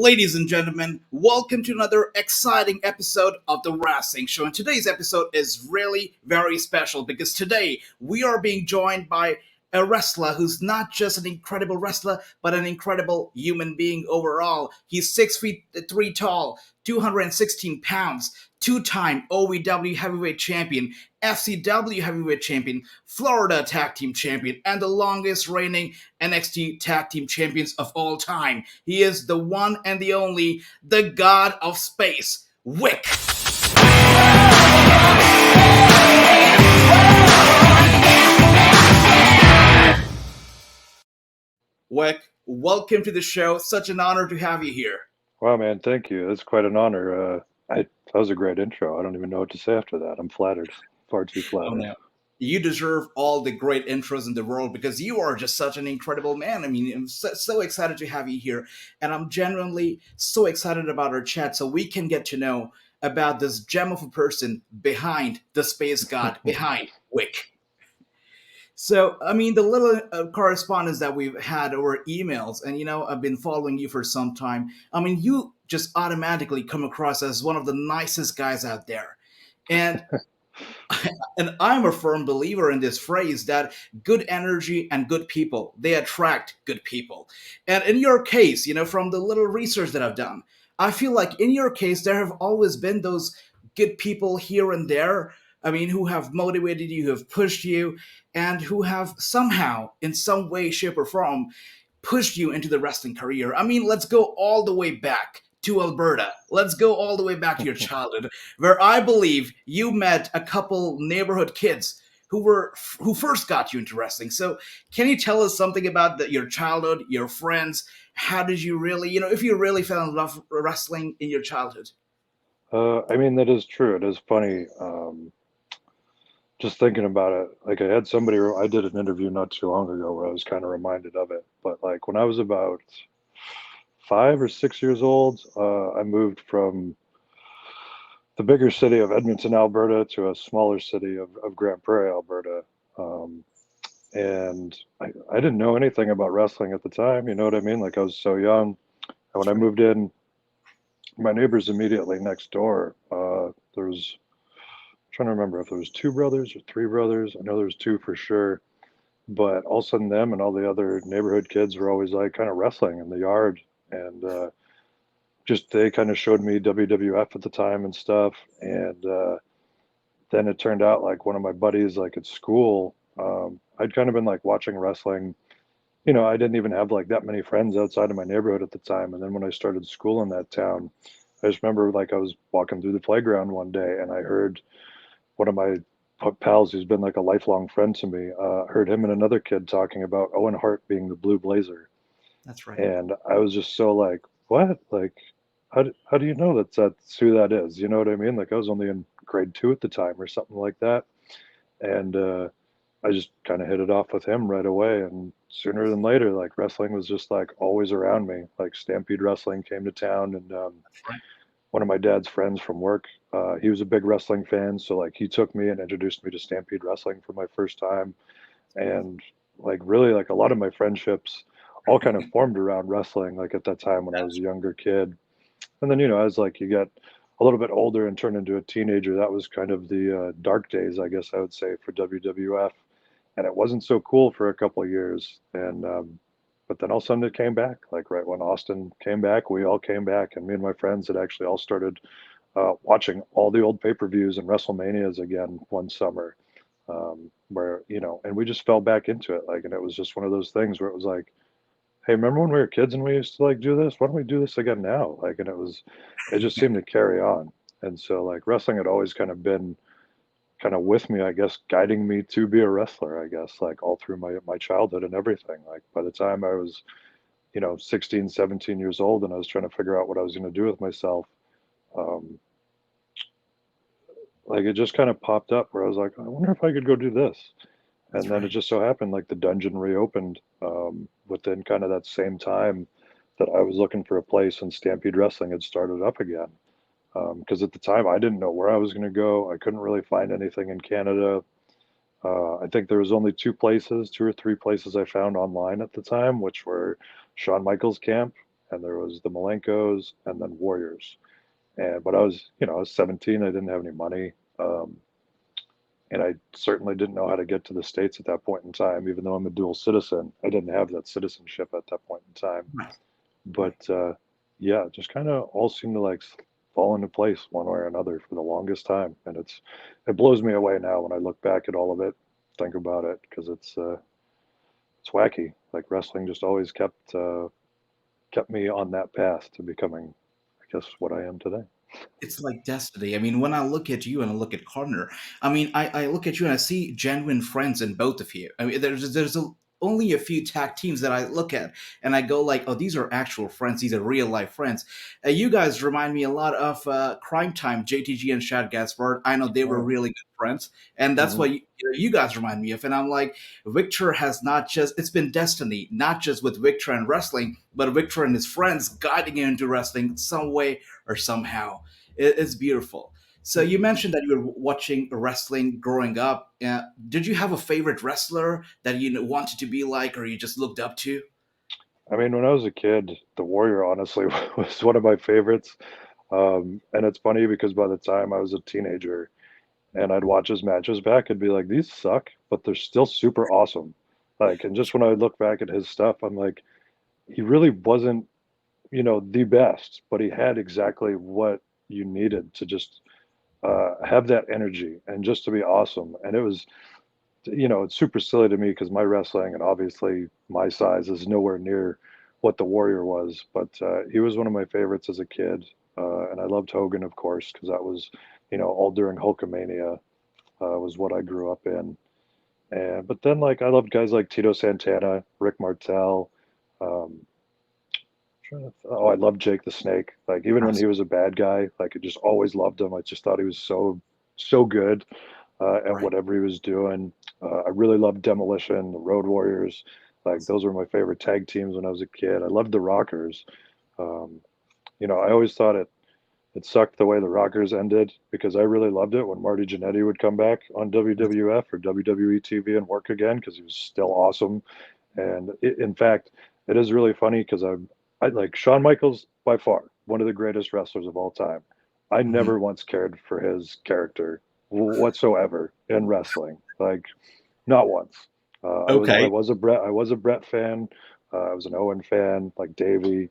Ladies and gentlemen, welcome to another exciting episode of the Wrassingh Show. And today's episode is really very special because today we are being joined by a wrestler who's not just an incredible wrestler, but an incredible human being overall. He's 6'3" tall, 216 pounds, two-time OVW heavyweight champion, FCW heavyweight champion, Florida tag team champion, and the longest reigning NXT tag team champions of all time. He is the one and the only, the God of Space, Vik. Vik, welcome to the show. Such an honor to have you here. Wow, man, thank you. That's quite an honor. That was a great intro. I don't even know what to say after that. I'm flattered. Far too flattered. Oh, no. You deserve all the great intros in the world because you are just such an incredible man. I mean, I'm so excited to have you here. And I'm genuinely so excited about our chat so we can get to know about this gem of a person behind the space god, behind Vik. So, I mean, the little correspondence that we've had over emails, and I've been following you for some time. I mean, you just automatically come across as one of the nicest guys out there. And and I'm a firm believer in this phrase that good energy and good people, they attract good people. And in your case, from the little research that I've done, I feel like in your case, there have always been those good people here and there. I mean, who have motivated you, who have pushed you, and who have somehow, in some way, shape, or form, pushed you into the wrestling career. I mean, let's go all the way back to Alberta. Let's go all the way back to your childhood, where I believe you met a couple neighborhood kids who first got you into wrestling. So, can you tell us something about your childhood, your friends? How did you really, if you really fell in love with wrestling in your childhood? I mean, that is true. It is funny. Just thinking about it, like I did an interview not too long ago where I was kind of reminded of it. But like when I was about 5 or 6 years old, I moved from the bigger city of Edmonton, Alberta, to a smaller city of Grand Prairie, Alberta. And I didn't know anything about wrestling at the time. You know what I mean? Like I was so young. And when I moved in, my neighbors immediately next door, there was, I'm trying to remember if there was two brothers or three brothers. I know there was two for sure. But all of a sudden, them and all the other neighborhood kids were always like kind of wrestling in the yard. And just they kind of showed me WWF at the time and stuff. And then it turned out like one of my buddies, like at school, I'd kind of been like watching wrestling. I didn't even have like that many friends outside of my neighborhood at the time. And then when I started school in that town, I just remember like I was walking through the playground one day and I heard one of my pals who's been like a lifelong friend to me, heard him and another kid talking about Owen Hart being the Blue Blazer. That's right. And I was just so like, what? Like, how do you know that's who that is? You know what I mean? Like I was only in grade 2 at the time or something like that. And I just kind of hit it off with him right away. And sooner than later, like wrestling was just like always around me. Like Stampede Wrestling came to town, and one of my dad's friends from work, he was a big wrestling fan. So like he took me and introduced me to Stampede Wrestling for my first time. And like really like a lot of my friendships all kind of formed around wrestling, like at that time when I was a younger kid. And then, as like you get a little bit older and turn into a teenager, that was kind of the dark days, I guess I would say, for WWF. And it wasn't so cool for a couple of years. And but then all of a sudden it came back. Like right when Austin came back, we all came back, and me and my friends had actually all started watching all the old pay-per-views and WrestleManias again one summer, where and we just fell back into it. Like, and it was just one of those things where it was like, hey, remember when we were kids and we used to like do this? Why don't we do this again now? Like, and it just seemed to carry on. And so like wrestling had always kind of been kind of with me, I guess, guiding me to be a wrestler, I guess, like all through my childhood and everything. Like by the time I was, 16, 17 years old and I was trying to figure out what I was going to do with myself, um, like it just kind of popped up where I was like, I wonder if I could go do this. And then it just so happened like the dungeon reopened within kind of that same time that I was looking for a place, and Stampede Wrestling had started up again. Because at the time I didn't know where I was going to go. I couldn't really find anything in Canada. I think there was only two or three places I found online at the time, which were Shawn Michaels' camp and there was the Malenkos, and then Warriors. And but I was, I was 17. I didn't have any money, and I certainly didn't know how to get to the States at that point in time. Even though I'm a dual citizen, I didn't have that citizenship at that point in time. Right. Right. But yeah, just kind of all seemed to like fall into place one way or another for the longest time, and it blows me away now when I look back at all of it, think about it, because it's wacky. Like wrestling just always kept me on that path to becoming, I guess, what I am today. It's like destiny. I mean, when I look at you and I look at Konnor, I mean, I look at you and I see genuine friends in both of you. I mean, only a few tag teams that I look at and I go like, oh, these are actual friends. These are real life friends. You guys remind me a lot of Crime Time, JTG and Shad Gaspard. I know they were Oh, really good friends, and that's hmm what you guys remind me of. And I'm like, Viktor has not just it's been destiny, not just with Viktor and wrestling, but Viktor and his friends guiding him into wrestling some way or somehow. It's beautiful. So you mentioned that you were watching wrestling growing up. Did you have a favorite wrestler that you wanted to be like, or you just looked up to? I mean, when I was a kid, the Warrior honestly was one of my favorites. And it's funny because by the time I was a teenager and I'd watch his matches back, I'd be like, these suck, but they're still super awesome. Like, and just when I look back at his stuff, I'm like, he really wasn't, the best, but he had exactly what you needed to just have that energy and just to be awesome. And it was, it's super silly to me because my wrestling and obviously my size is nowhere near what the Warrior was, but he was one of my favorites as a kid. And I loved Hogan, of course, because that was, all during Hulkamania was what I grew up in. And but then like I loved guys like Tito Santana, Rick Martel. Um, oh, I loved Jake the Snake. Like even when he was a bad guy, like I just always loved him. I just thought he was so good at Right. whatever he was doing. I really loved Demolition, the Road Warriors. Like those were my favorite tag teams when I was a kid. I loved the Rockers. Um, I always thought it sucked the way the Rockers ended because I really loved it when Marty Jannetty would come back on WWF or WWE TV and work again because he was still awesome. And in fact, it is really funny because I like Shawn Michaels by far one of the greatest wrestlers of all time. I Mhm. never once cared for his character whatsoever in wrestling, like not once. I Okay. was a Bret fan. I was an Owen fan, like Davey,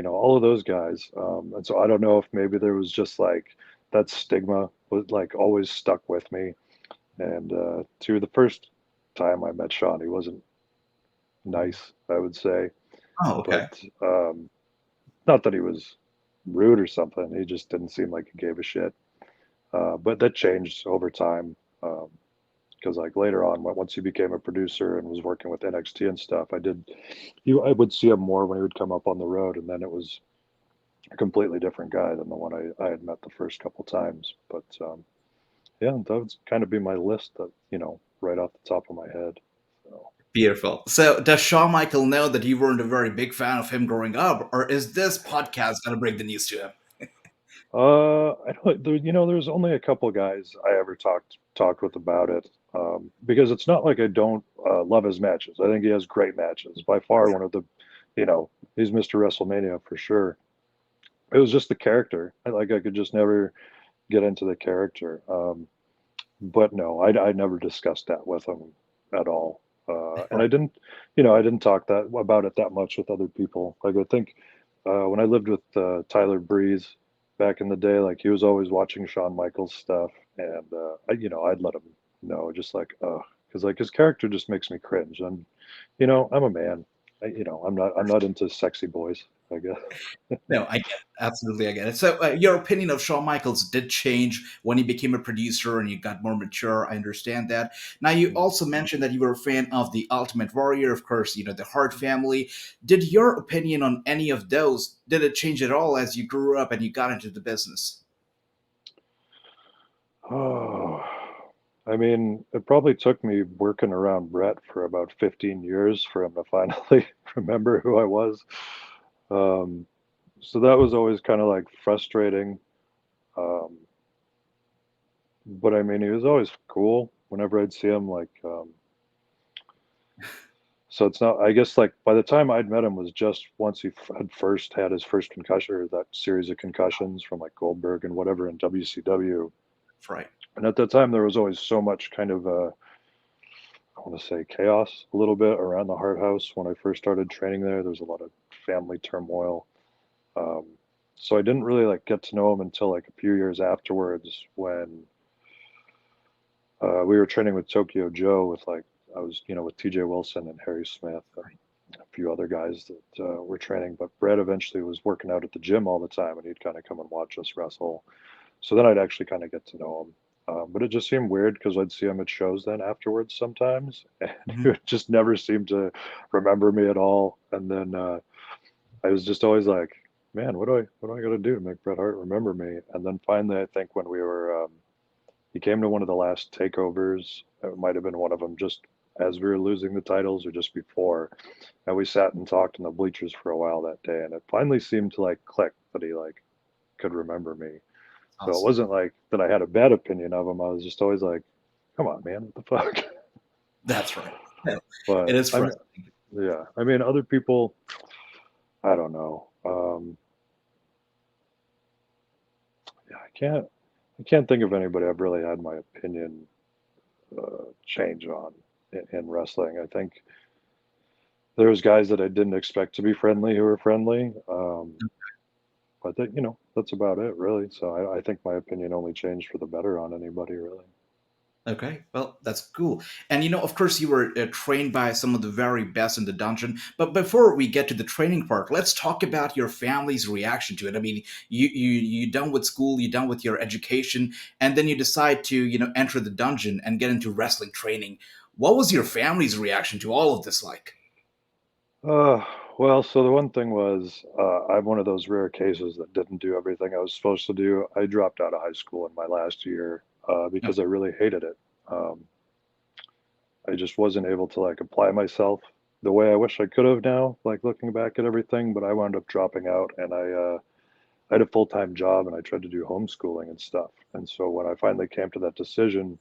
all of those guys. And so I don't know if maybe there was just like that stigma was like always stuck with me. And to the first time I met Shawn, he wasn't nice, I would say, Oh, but okay. um, not that he was rude or something. He just didn't seem like he gave a shit. But that changed over time because, like later on, once he became a producer and was working with NXT and stuff, I would see him more when he would come up on the road, and then it was a completely different guy than the one I had met the first couple times. But yeah, that would kind of be my list that right off the top of my head. So. Beautiful. So does Shawn Michael know that you weren't a very big fan of him growing up, or is this podcast going to break the news to him? I don't. There's only a couple guys I ever talked with about it because it's not like I don't love his matches. I think he has great matches. By far, one of the, he's Mr. WrestleMania for sure. It was just the character. I could just never get into the character. But no, I never discussed that with him at all. And I didn't talk that about it that much with other people. Like I think when I lived with Tyler Breeze back in the day, like he was always watching Shawn Michaels stuff, and I'd let him know, just like, because like his character just makes me cringe. And I'm a man. I'm not into sexy boys, I guess. No, I get it. Absolutely, I get it. So, your opinion of Shawn Michaels did change when he became a producer and you got more mature. I understand that. Now, you also mentioned that you were a fan of the Ultimate Warrior, of course, the Hart family. Did your opinion on any of those did it change at all as you grew up and you got into the business? Oh, I mean, it probably took me working around Bret for about 15 years for him to finally remember who I was. Um, so that was always kind of like frustrating. Um, but I mean, he was always cool whenever I'd see him, like So it's not. I guess like by the time I'd met him was just once he had first had his first concussion or that series of concussions from like Goldberg and whatever in WCW. Right. And at that time there was always so much kind of I want to say chaos a little bit around the Hart House when I first started training there. There's a lot of family turmoil. Um, so I didn't really like get to know him until like a few years afterwards when we were training with Tokyo Joe with like I was with TJ Wilson and Harry Smith and a few other guys that were training. But Bret eventually was working out at the gym all the time, and he'd kind of come and watch us wrestle. So then I'd actually kind of get to know him. But it just seemed weird because I'd see him at shows then afterwards sometimes, and he Hmm. would just never seem to remember me at all. And then I was just always like, man, what do I got to do to make Bret Hart remember me? And then finally, I think when we were he came to one of the last takeovers. It might have been one of them just as we were losing the titles or just before. And we sat and talked in the bleachers for a while that day. And it finally seemed to like click that he like could remember me. So it Awesome. wasn't like that I had a bad opinion of him. I was just always like, come on, man, what the fuck? That's right. Yeah. It But is I'm, frustrating. yeah, I mean, other people, I don't know. Yeah, I can't think of anybody I've really had my opinion change on in wrestling. I think there was guys that I didn't expect to be friendly who were friendly. But that, that's about it really. So I think my opinion only changed for the better on anybody really. Okay, well, that's cool. And of course, you were trained by some of the very best in the dungeon. But before we get to the training part, let's talk about your family's reaction to it. I mean, you done with school, you done with your education, and then you decide to enter the dungeon and get into wrestling training. What was your family's reaction to all of this like? Uh, well, so the one thing was, I'm one of those rare cases that didn't do everything I was supposed to do. I dropped out of high school in my last year No. because I really hated it. Um, I just wasn't able to like apply myself the way I wish I could have now, like looking back at everything. But I wound up dropping out, and I had a full time job, and I tried to do homeschooling and stuff. And so when I finally came to that decision,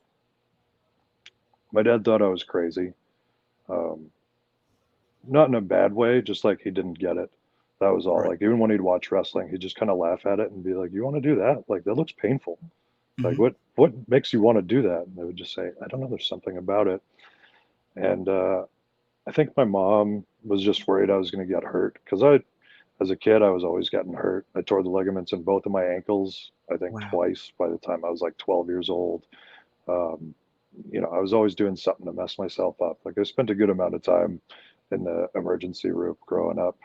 my dad thought I was crazy. Um, Not in a bad way, just like he didn't get it. That was all. Right. Like even when he'd watch wrestling, he'd just kind of laugh at it and be like, "You want to do that? Like that looks painful. Like Hmm. what makes you want to do that?" And they would just say, "I don't know. There's something about it." And I think my mom was just worried I was going to get hurt because as a kid, I was always getting hurt. I tore the ligaments in both of my ankles. I think Wow. twice by the time I was like 12 years old. Um, I was always doing something to mess myself up. Like I spent a good amount of time in the emergency room growing up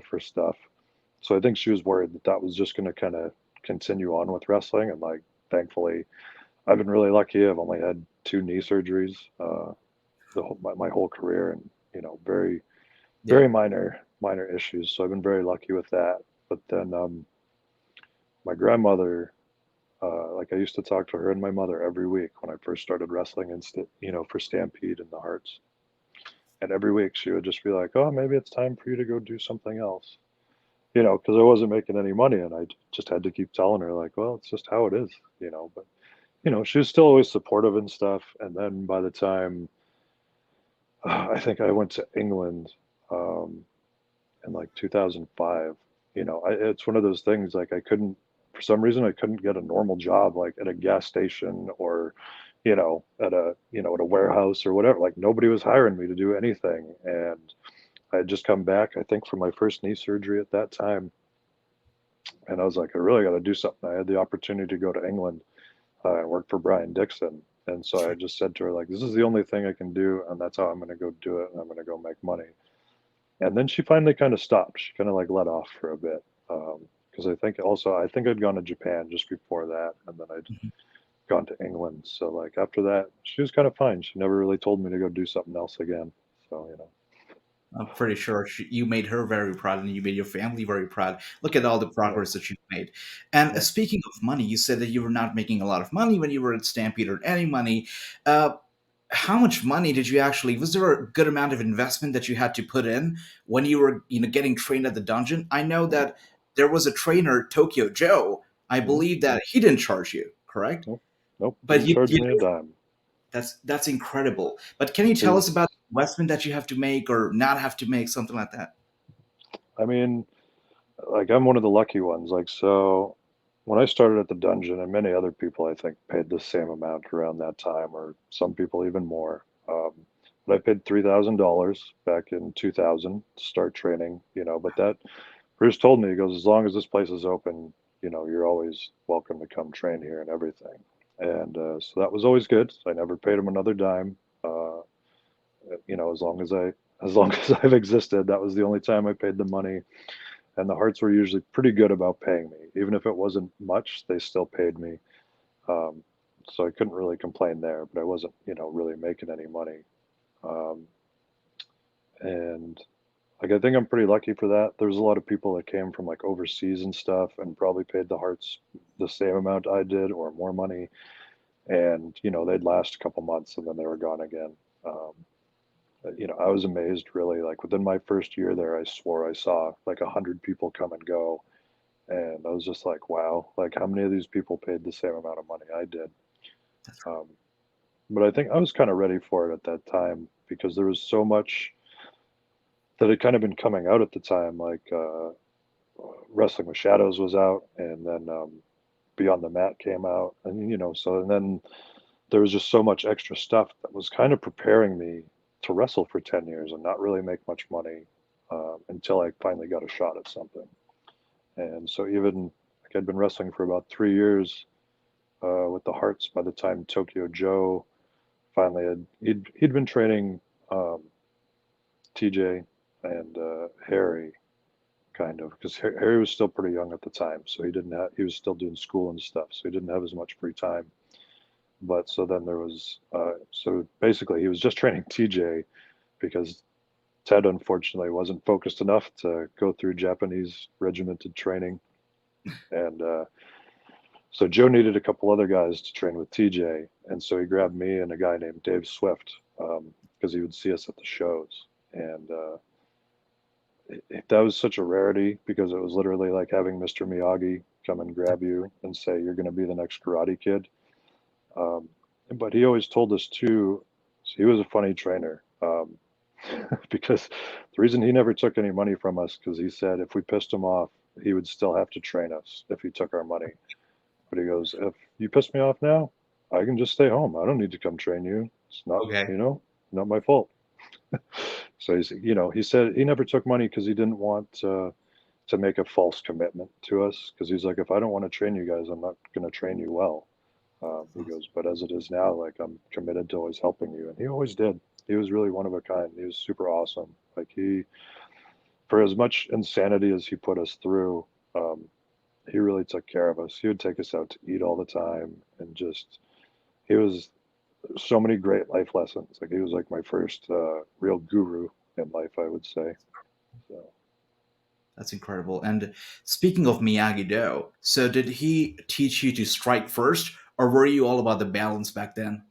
for stuff. So I think she was worried that that was just going to kind of continue on with wrestling. And like, thankfully, I've been really lucky. I've only had two knee surgeries my whole career, and very Yeah. very minor issues. So I've been very lucky with that. But then my grandmother, like I used to talk to her and my mother every week when I first started wrestling, and for Stampede and the Hearts. And every week she would just be like, "Oh, maybe it's time for you to go do something else." Because I wasn't making any money, and I just had to keep telling her like, "Well, it's just how it is." But she was still always supportive and stuff. And then by the time I think I went to England um, in like 2005, it's one of those things like I couldn't, for some reason, I couldn't get a normal job like at a gas station or at a warehouse or whatever. Like nobody was hiring me to do anything, and I had just come back, I think, from my first knee surgery at that time. And I was like, I really got to do something. I had the opportunity to go to England and work for Brian Dixon. And so I just said to her, like, this is the only thing I can do. And that's how I'm going to go do it. And I'm going to go make money. And then she finally kind of stopped. She kind of like let off for a bit. Because I think I'd gone to Japan just before that. And then I'd Mhm. gone to England. So like after that, she was kind of fine. She never really told me to go do something else again. So. I'm pretty sure you made her very proud and you made your family very proud. Look at all the Yeah. progress that you've made. And Yeah. speaking of money, you said that you were not making a lot of money when you were at Stampede or any money. Uh, how much money did you actually? Was there a good amount of investment that you had to put in when you were, getting trained at the dungeon? I know that there was a trainer, Tokyo Joe. I Mhm. believe that he didn't charge you, correct? Nope. Nope. But Didn't charge me a dime. That's incredible. But can you tell us about Is the investment that you have to make or not have to make, something like that? I mean, like I'm one of the lucky ones. Like so, when I started at the dungeon, and many other people I think paid the same amount around that time, or some people even more. But I paid $3,000 back in 2000 to start training. But that Bruce told me, he goes, as long as this place is open, you're always welcome to come train here and everything. And so that was always good. I never paid him another dime. Uh, as long as I've existed, that was the only time I paid the money. And the Hearts were usually pretty good about paying me, even if it wasn't much. They still paid me. Um, so I couldn't really complain there, but I wasn't, really making any money. Um, and like I think I'm pretty lucky for that. There's a lot of people that came from like overseas and stuff and probably paid the Hearts the same amount I did or more money, and they'd last a couple months and then they were gone again. Um, I was amazed really. Like within my first year there, I swore I saw like 100 people come and go, and I was just like, wow, like how many of these people paid the same amount of money I did? Um, but I think I was kind of ready for it at that time because there was so much that had kind of been coming out at the time, like Wrestling with Shadows was out, and then Beyond the Mat came out, and and then there was just so much extra stuff that was kind of preparing me to wrestle for 10 years and not really make much money until I finally got a shot at something. And so even like I'd been wrestling for about 3 years with the Hearts by the time Tokyo Joe finally he'd been training um, TJ and Harry kind of because Harry was still pretty young at the time, so he was still doing school and stuff, so he didn't have as much free time. But so then there was so basically he was just training TJ because Ted unfortunately wasn't focused enough to go through Japanese regimented training, and so Joe needed a couple other guys to train with TJ, and so he grabbed me and a guy named Dave Swift because he would see us at the shows, and that was such a rarity because it was literally like having Mr. Miyagi come and grab you and say you're going to be the next Karate Kid. Um, but he always told us too. So he was a funny trainer because the reason he never took any money from us because he said if we pissed him off, he would still have to train us if he took our money. But he goes, if you piss me off now, I can just stay home. I don't need to come train you. It's not, Okay. not my fault. So he said he never took money because he didn't want to make a false commitment to us. Because he's like, if I don't want to train you guys, I'm not going to train you well. He goes, but as it is now, like I'm committed to always helping you, and he always did. He was really one of a kind. He was super awesome. Like for as much insanity as he put us through, um, he really took care of us. He would take us out to eat all the time, and just he was so many great life lessons. Like he was like my first real guru in life, I would say. So That's incredible. And speaking of Miyagi-Do, so did he teach you to strike first, or were you all about the balance back then?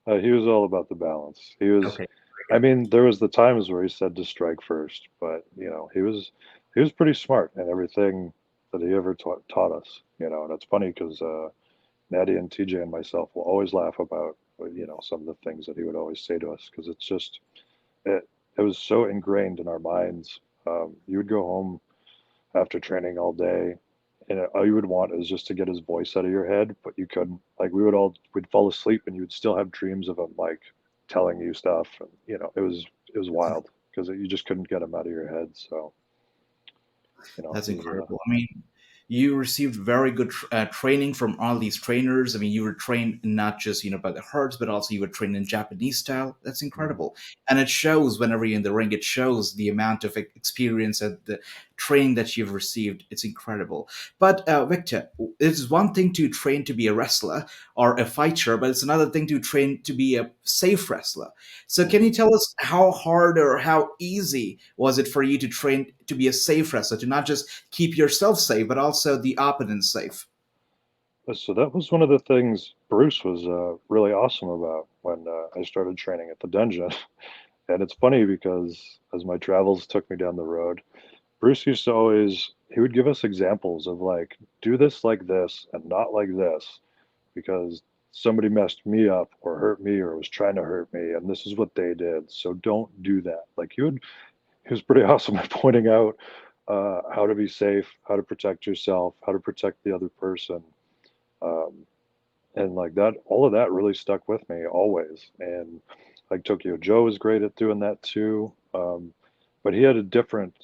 he was all about the balance. He was, Okay. I mean, there was the times where he said to strike first, but he was pretty smart in everything that he ever taught us. And it's funny because Natty and TJ and myself will always laugh about some of the things that he would always say to us because it's just it was so ingrained in our minds. You would go home after training all day, and all you would want is just to get his voice out of your head, but you couldn't. Like we'd fall asleep, and you would still have dreams of him like telling you stuff, and it was wild because you just couldn't get him out of your head. So That's it was incredible. I mean, you received very good training from all these trainers. I mean, you were trained not just by the herds, but also you were trained in Japanese style. That's mhm. incredible, and it shows whenever you're in the ring. It shows the amount of experience and the training that you've received. It's incredible. But Victor, it's one thing to train to be a wrestler or a fighter, but it's another thing to train to be a safe wrestler. So, can you Mhm. tell us how hard or how easy was it for you to train to be a safe wrestler, to not just keep yourself safe, but also the opponent safe? So that was one of the things Bruce was really awesome about when I started training at the dungeon. And it's funny because as my travels took me down the road, Bruce used to always he would give us examples of like do this like this and not like this because somebody messed me up or hurt me or was trying to hurt me, and this is what they did. So don't do that. Like he was pretty awesome at pointing out how to be safe, how to protect yourself, how to protect the other person. Um, and like that, all of that really stuck with me always. And like Tokyo Joe was great at doing that too. But he had a different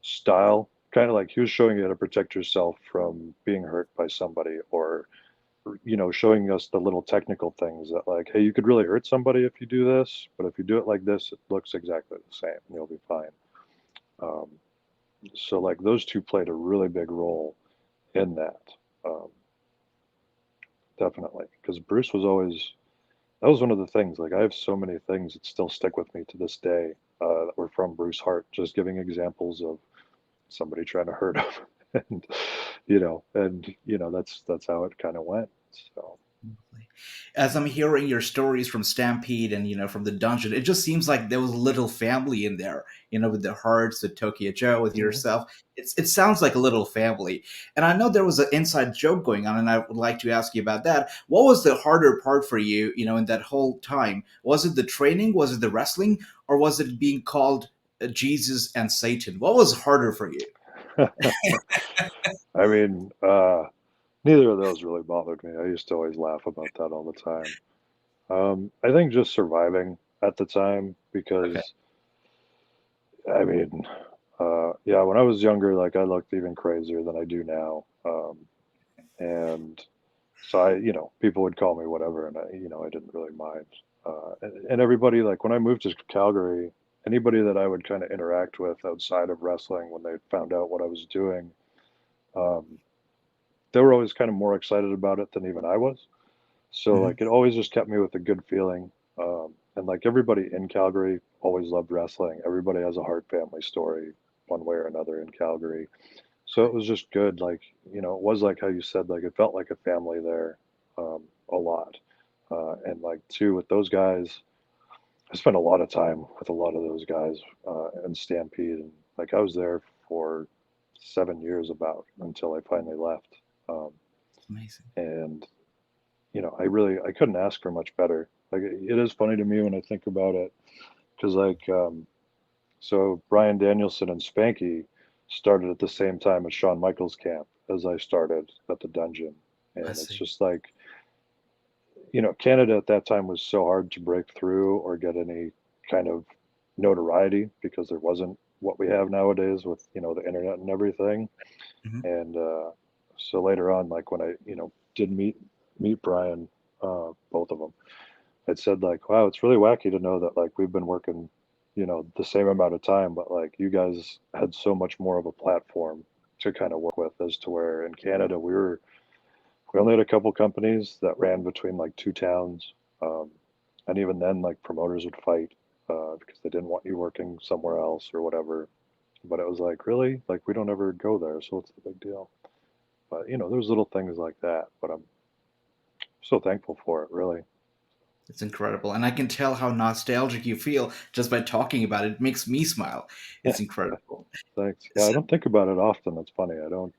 style, kind of like he was showing you how to protect yourself from being hurt by somebody, or showing us the little technical things that, like, hey, you could really hurt somebody if you do this, but if you do it like this, it looks exactly the same and you'll be fine. Um, so like those two played a really big role in that. Um, Definitely, because Bruce was always, that was one of the things. Like I have so many things that still stick with me to this day that were from Bruce Hart, just giving examples of somebody trying to hurt him, and that's how it kind of went. So As I'm hearing your stories from Stampede and from the dungeon, it just seems like there was a little family in there. With the Hearts, the Tokyo Joe, with mhm. yourself. It sounds like a little family. And I know there was an inside joke going on, and I would like to ask you about that. What was the harder part for you, in that whole time? Was it the training? Was it the wrestling? Or was it being called Jesus and Satan? What was harder for you? I mean, neither of those really bothered me. I used to always laugh about that all the time. I think just surviving at the time, Okay. because I mean, yeah, when I was younger, like I looked even crazier than I do now. And so people would call me whatever, and I didn't really mind. And everybody, like when I moved to Calgary, anybody that I would kind of interact with outside of wrestling, when they found out what I was doing, um, they were always kind of more excited about it than even I was. So Hmm. like it always just kept me with a good feeling. And like everybody in Calgary always loved wrestling. Everybody has a Hart family story one way or another in Calgary. So it was just good. Like, it was like how you said, like it felt like a family there, a lot. And like too with those guys, I spent a lot of time with a lot of those guys in Stampede, and like I was there for 7 years about until I finally left. Um, Amazing. and I couldn't ask for much better. Like it is funny to me when I think about it, because like so Brian Danielson and Spanky started at the same time as Shawn Michaels camp as I started at the dungeon, I and it's see. just like Canada at that time was so hard to break through or get any kind of notoriety, because there wasn't what we have nowadays with the internet and everything. Hmm. And so later on, like when I did meet Brian, both of them, it said like, wow, it's really wacky to know that like we've been working, the same amount of time, but like you guys had so much more of a platform to kind of work with, as to where in Canada we only had a couple companies that ran between like two towns, um, and even then like promoters would fight because they didn't want you working somewhere else or whatever. But it was like, really, like we don't ever go there, so what's the big deal? But there's little things like that, but I'm so thankful for it, really. It's incredible. And I can tell how nostalgic you feel just by talking about it. It makes me smile. It's incredible. Thanks. Yeah, I So, don't think about it often. It's funny. I don't.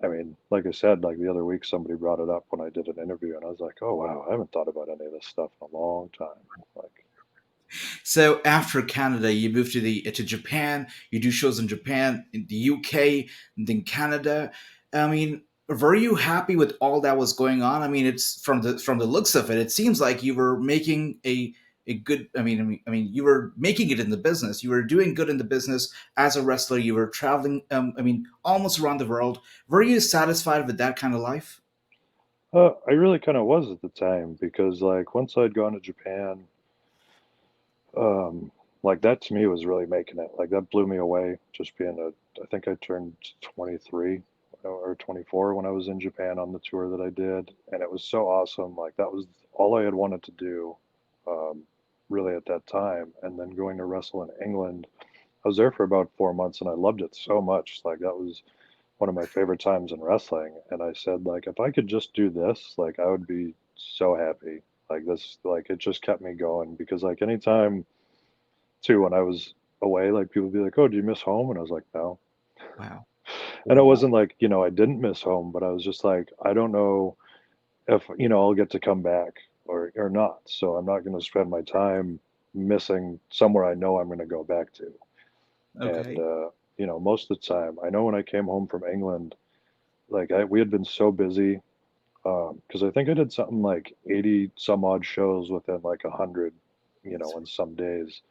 I mean, like I said, like the other week, somebody brought it up when I did an interview, and I was like, "Oh wow, I haven't thought about any of this stuff in a long time." Like, so after Canada, you moved to Japan. You do shows in Japan, in the UK, and then Canada. I mean, were you happy with all that was going on? I mean, it's from the looks of it, it seems like you were making a good. I mean, you were making it in the business. You were doing good in the business as a wrestler. You were traveling. Almost around the world. Were you satisfied with that kind of life? I really kind of was at the time, because like once I'd gone to Japan, um, like that to me was really making it. Like that blew me away. Just being I think I turned 23 or 24 when I was in Japan on the tour that I did, and it was so awesome. Like that was all I had wanted to do, um, really at that time. And then going to wrestle in England, I was there for about 4 months, and I loved it so much. Like that was one of my favorite times in wrestling. And I said, like, if I could just do this, like I would be so happy. Like this, like it just kept me going, because like anytime too when I was away, like people would be like, "Oh, do you miss home?" And I was like, "No." Wow. And it Wow. wasn't like, I didn't miss home, but I was just like, I don't know. if I'll get to come back or not. So I'm not going to spend my time missing somewhere I know I'm going to go back to. And Okay. most of the time, I know when I came home from England, like we had been so busy because I think I did something like 80 some odd shows within like 100, in some days.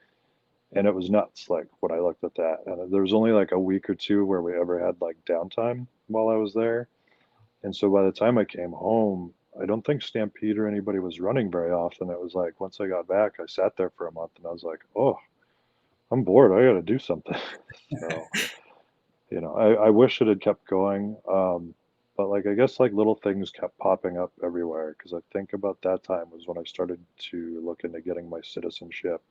And it was nuts, like when I looked at that. And there was only like a week or two where we ever had like downtime while I was there. And so by the time I came home, I don't think Stampede or anybody was running very often. It was like once I got back, I sat there for a month and I was like, oh, I'm bored. I got to do something. So, I wish it had kept going. But like, I guess like little things kept popping up everywhere because I think about that time was when I started to look into getting my citizenship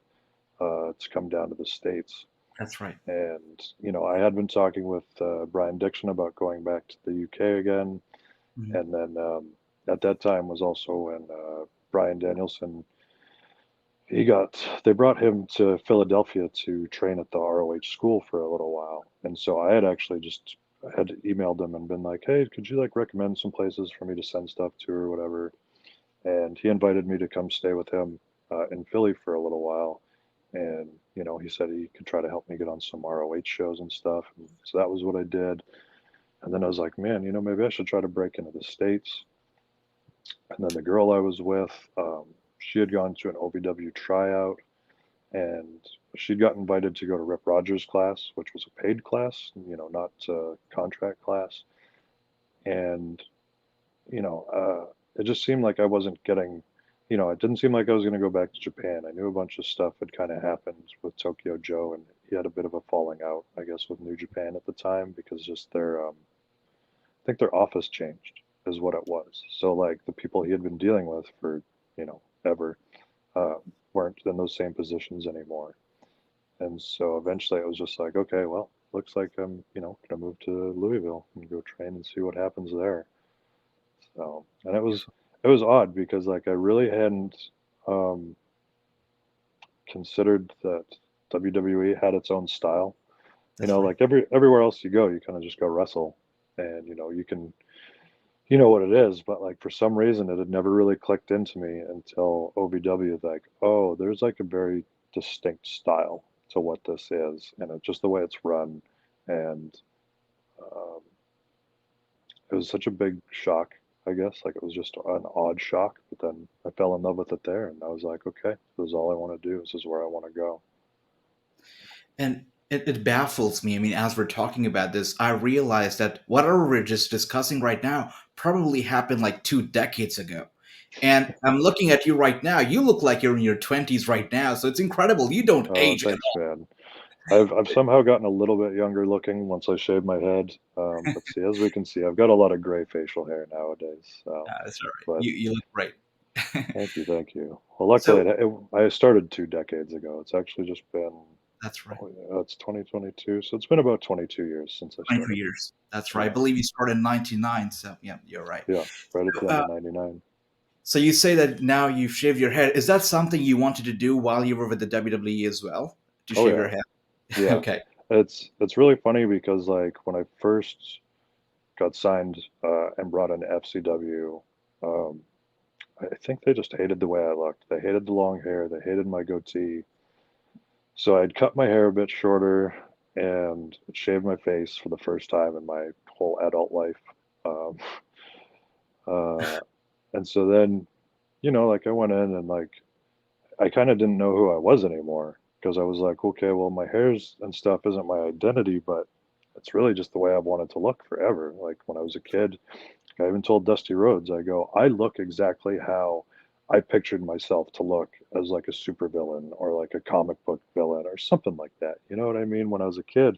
to come down to the States. That's right. And, I had been talking with Brian Dixon about going back to the UK again. Mhm. And then at that time was also when Brian Danielson, they brought him to Philadelphia to train at the ROH school for a little while. And so I had actually just I had emailed him and been like, hey, could you like recommend some places for me to send stuff to or whatever? And he invited me to come stay with him in Philly for a little while. And, he said he could try to help me get on some ROH shows and stuff. And so that was what I did. And then I was like, man, maybe I should try to break into the States. And then the girl I was with, she had gone to an OVW tryout and she got invited to go to Rip Rogers' class, which was a paid class, not a contract class. And, it just seemed like I wasn't getting, it didn't seem like I was going to go back to Japan. I knew a bunch of stuff had kind of happened with Tokyo Joe, and he had a bit of a falling out, I guess, with New Japan at the time because just I think their office changed is what it was. So like the people he had been dealing with for ever uh, weren't in those same positions anymore. And so eventually it was just like, okay, well, looks like I'm gonna move to Louisville and go train and see what happens there. So and it was odd because like I really hadn't um, considered that WWE had its own style. That's right. Like everywhere else you go, you kind of just go wrestle, and you can what it is, but like for some reason it had never really clicked into me until OVW, like, oh, there's like a very distinct style to what this is, and it's just the way it's run, and um, it was such a big shock, I guess. Like it was just an odd shock, but then I fell in love with it there, and I was like, okay, this is all I want to do. This is where I want to go. And it baffles me. I mean, as we're talking about this, I realize that whatever we're just discussing right now probably happened like 2 decades ago. And I'm looking at you right now. You look like you're in your 20s right now. So it's incredible. You don't Oh, age at thanks, man. I've somehow gotten a little bit younger looking once I shaved my head. But see, as we can see, I've got a lot of gray facial hair nowadays. So, That's all right. but You look great. thank you, thank you. Well, luckily, So I started 2 decades ago. It's actually just been, that's right. oh, yeah, it's 2022, so it's been about 22 years since I 23 started. years. That's right. I Yeah, believe you started in 99. So yeah, you're right. yeah, right at So, the end of '99. so you say that now you've shaved your head. Is that something you wanted to do while you were with the WWE as well? To Oh shave yeah, your head? yeah. Okay. It's really funny because like when I first got signed and brought into FCW, um, I think they just hated the way I looked. They hated the long hair. They hated my goatee. So I'd cut my hair a bit shorter and shaved my face for the first time in my whole adult life. Um, uh, and so then, like I went in and like I kind of didn't know who I was anymore because I was like, okay, well, my hairs and stuff isn't my identity, but it's really just the way I've wanted to look forever. Like when I was a kid, I even told Dusty Rhodes, I go, I look exactly how I pictured myself to look as like a supervillain or like a comic book villain or something like that. You know what I mean? When I was a kid,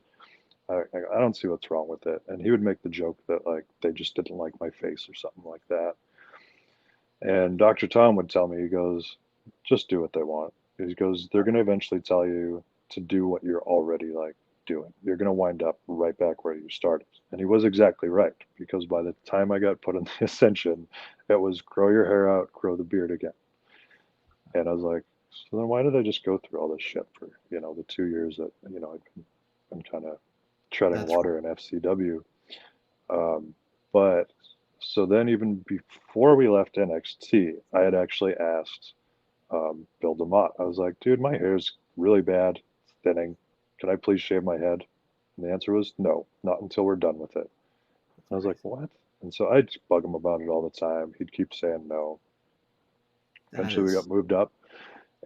I don't see what's wrong with it. And he would make the joke that like they just didn't like my face or something like that. And Dr. Tom would tell me, he goes, just do what they want. He goes, they're going to eventually tell you to do what you're already like doing. You're going to wind up right back where you started. And he was exactly right because by the time I got put in the Ascension, it was grow your hair out, grow the beard again. And I was like, so then why did I just go through all this shit for, the 2 years that, I'd been kind of treading That's right. water in FCW. Um, but So then, even before we left NXT, I had actually asked Bill DeMott. I was like, dude, my hair's really bad, it's thinning. Can I please shave my head? And the answer was no, not until we're done with it. I was like, what? And so I'd bug him about it all the time. He'd keep saying no. That Eventually, we got is moved up.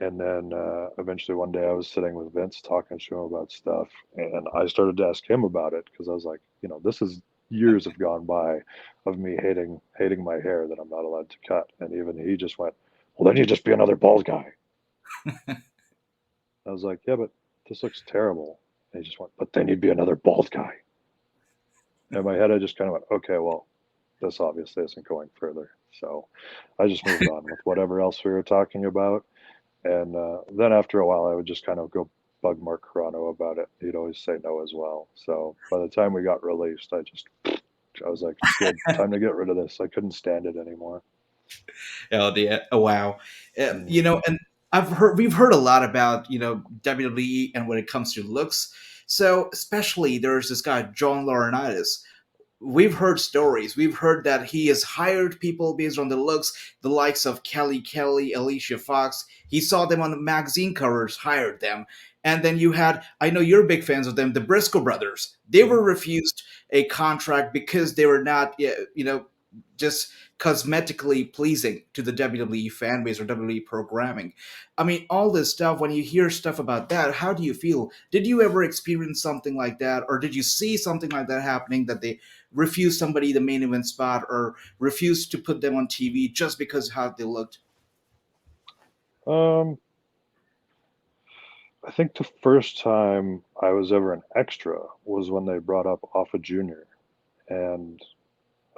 And then eventually one day I was sitting with Vince talking to him about stuff. And I started to ask him about it because I was like, this is years have gone by of me hating my hair that I'm not allowed to cut. And even he just went, well, then you just be another bald guy. I was like, yeah, but this looks terrible. And he just went, but then you'd be another bald guy. In my head, I just kind of went, okay, well, this obviously isn't going further. So I just moved on with whatever else we were talking about. And then after a while, I would just kind of go bug Mark Carano about it. He'd always say no as well. So by the time we got released, I was like, good, time to get rid of this. I couldn't stand it anymore. oh the oh wow, Mm. and we've heard a lot about WWE and when it comes to looks. So especially there's this guy John Laurinaitis. We've heard stories. We've heard that he has hired people based on the looks, the likes of Kelly, Alicia Fox. He saw them on the magazine covers, hired them. And then you had, I know you're big fans of them, the Briscoe brothers. They were refused a contract because they were not, just cosmetically pleasing to the WWE fan base or WWE programming. I mean, all this stuff, when you hear stuff about that, how do you feel? Did you ever experience something like that? Or did you see something like that happening, that they refuse somebody the main event spot or refuse to put them on TV just because how they looked? Um, I think the first time I was ever an extra was when they brought up Alpha Junior, and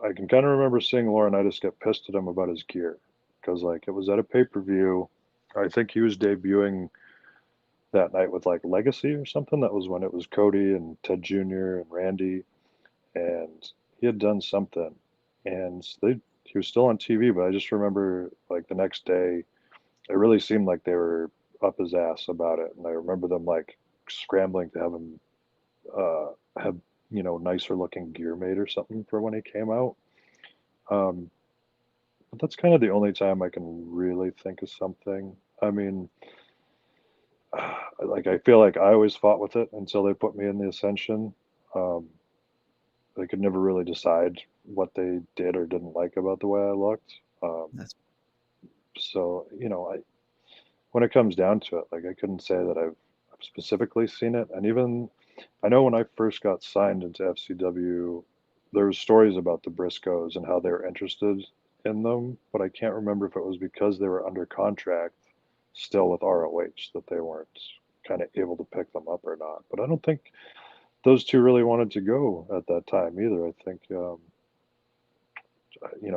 I can kind of remember seeing Laurinaitis get pissed at him about his gear because like it was at a pay-per-view. I think he was debuting that night with like Legacy or something. That was when it was Cody and Ted Jr. and Randy, and he had done something, and he was still on TV. But I just remember like the next day, it really seemed like they were up his ass about it, and I remember them like scrambling to have him uh, have nicer looking gear made or something for when he came out. Um, but that's kind of the only time I can really think of something. I mean, like I feel like I always fought with it until they put me in the Ascension. Um, they could never really decide what they did or didn't like about the way I looked. That's So I when it comes down to it, like I couldn't say that I've specifically seen it. And even I know when I first got signed into FCW, there was stories about the Briscoes and how they were interested in them, but I can't remember if it was because they were under contract still with ROH that they weren't kind of able to pick them up or not. But I don't think those two really wanted to go at that time either. I think,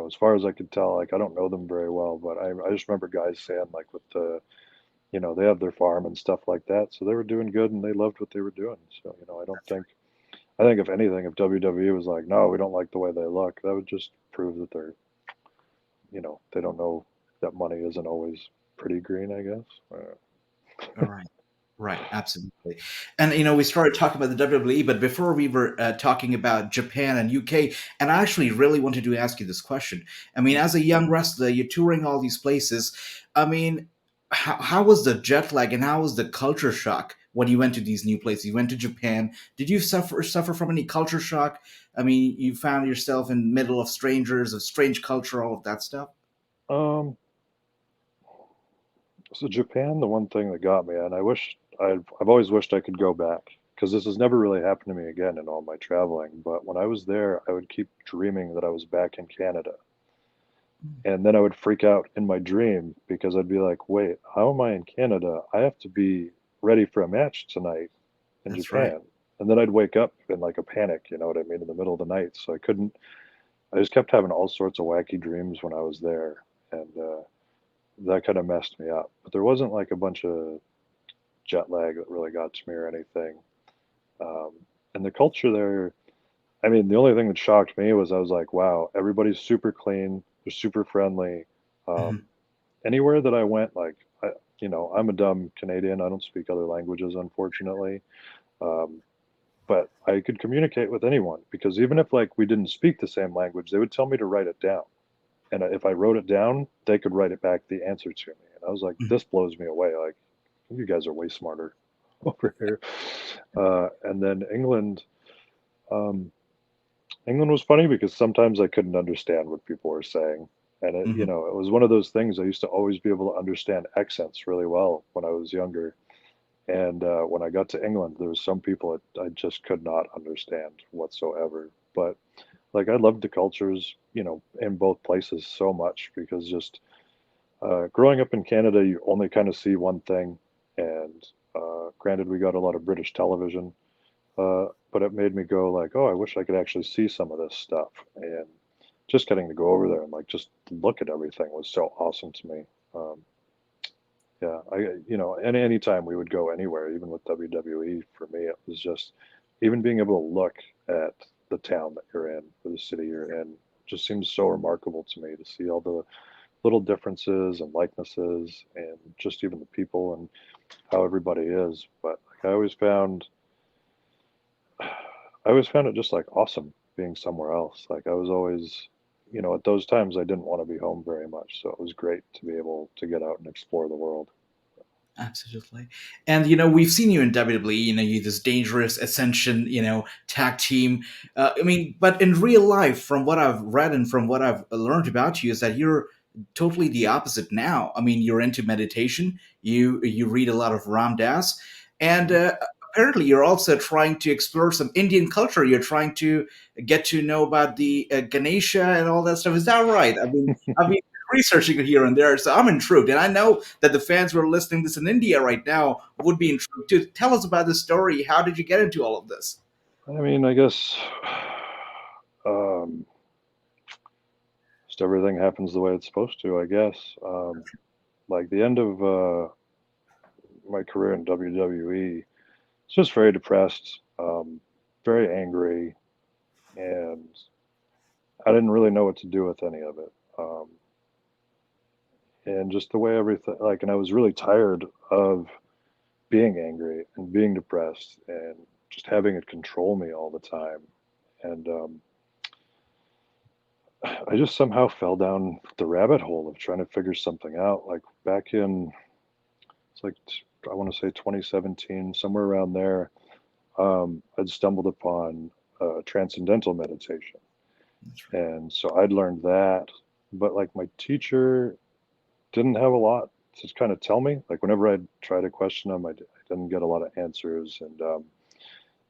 as far as I could tell, like I don't know them very well, but I just remember guys saying like with the, they have their farm and stuff like that, so they were doing good and they loved what they were doing. So I don't think. I think if anything, if WWE was like, no, we don't like the way they look, that would just prove that they're, they don't know that money isn't always pretty green, I guess. all right. Right, absolutely. And we started talking about the WWE, but before we were talking about Japan and UK, and I actually really wanted to ask you this question. I mean, as a young wrestler, you're touring all these places. I mean, how was the jet lag and how was the culture shock when you went to these new places? You went to Japan. Did you suffer from any culture shock? I mean, you found yourself in the middle of strangers, of strange culture, all of that stuff. Um, so Japan, the one thing that got me, and I've always wished I could go back because this has never really happened to me again in all my traveling. But when I was there, I would keep dreaming that I was back in Canada. And then I would freak out in my dream because I'd be like, wait, how am I in Canada? I have to be ready for a match tonight in That's right. Japan. And then I'd wake up in like a panic, you know what I mean, in the middle of the night. So I just kept having all sorts of wacky dreams when I was there. And that kind of messed me up. But there wasn't like a bunch of jet lag that really got to me or anything. Um, and the culture there, I mean, the only thing that shocked me was I was like, wow, everybody's super clean. They're super friendly. Um, Mhm. Anywhere that I went, like, I'm a dumb Canadian. I don't speak other languages, unfortunately. Um, but I could communicate with anyone because even if like we didn't speak the same language, they would tell me to write it down. And if I wrote it down, they could write it back the answer to me. And I was like, Mhm. this blows me away. Like, you guys are way smarter over here. And then um, England was funny because sometimes I couldn't understand what people were saying. And Mhm. it was one of those things. I used to always be able to understand accents really well when I was younger. And when I got to England, there was some people I just could not understand whatsoever. But like I loved the cultures, in both places so much because just growing up in Canada, you only kind of see one thing. And granted, we got a lot of British television, but it made me go like, oh, I wish I could actually see some of this stuff. And just getting to go over there and like just look at everything was so awesome to me. Um, yeah, anytime we would go anywhere, even with WWE, for me, it was just even being able to look at the town that you're in or the city you're in just seems so remarkable to me to see all the little differences and likenesses and just even the people and how everybody is. But like, I always found it just like awesome being somewhere else. Like I was always, at those times I didn't want to be home very much, so it was great to be able to get out and explore the world. Absolutely. And we've seen you in WWE, you this dangerous Ascension, tag team. I mean, but in real life, from what I've read and from what I've learned about you, is that you're totally the opposite now. I mean, you're into meditation. You read a lot of Ram Dass, and apparently you're also trying to explore some Indian culture. You're trying to get to know about the Ganesha and all that stuff. Is that right? I've been researching it here and there, so I'm intrigued. And I know that the fans who are listening to this in India right now would be intrigued too. Tell us about the story. How did you get into all of this? I mean, I guess um, just everything happens the way it's supposed to. I guess like the end of my career in WWE, it's just very depressed, very angry, and I didn't really know what to do with any of it. And just the way everything, like, and I was really tired of being angry and being depressed and just having it control me all the time. And I just somehow fell down the rabbit hole of trying to figure something out. Like back in, it's like, I want to say 2017, somewhere around there, I'd stumbled upon transcendental meditation. That's right. And so I'd learned that. But like my teacher didn't have a lot to kind of tell me. Like whenever I'd try to question him, I didn't get a lot of answers. And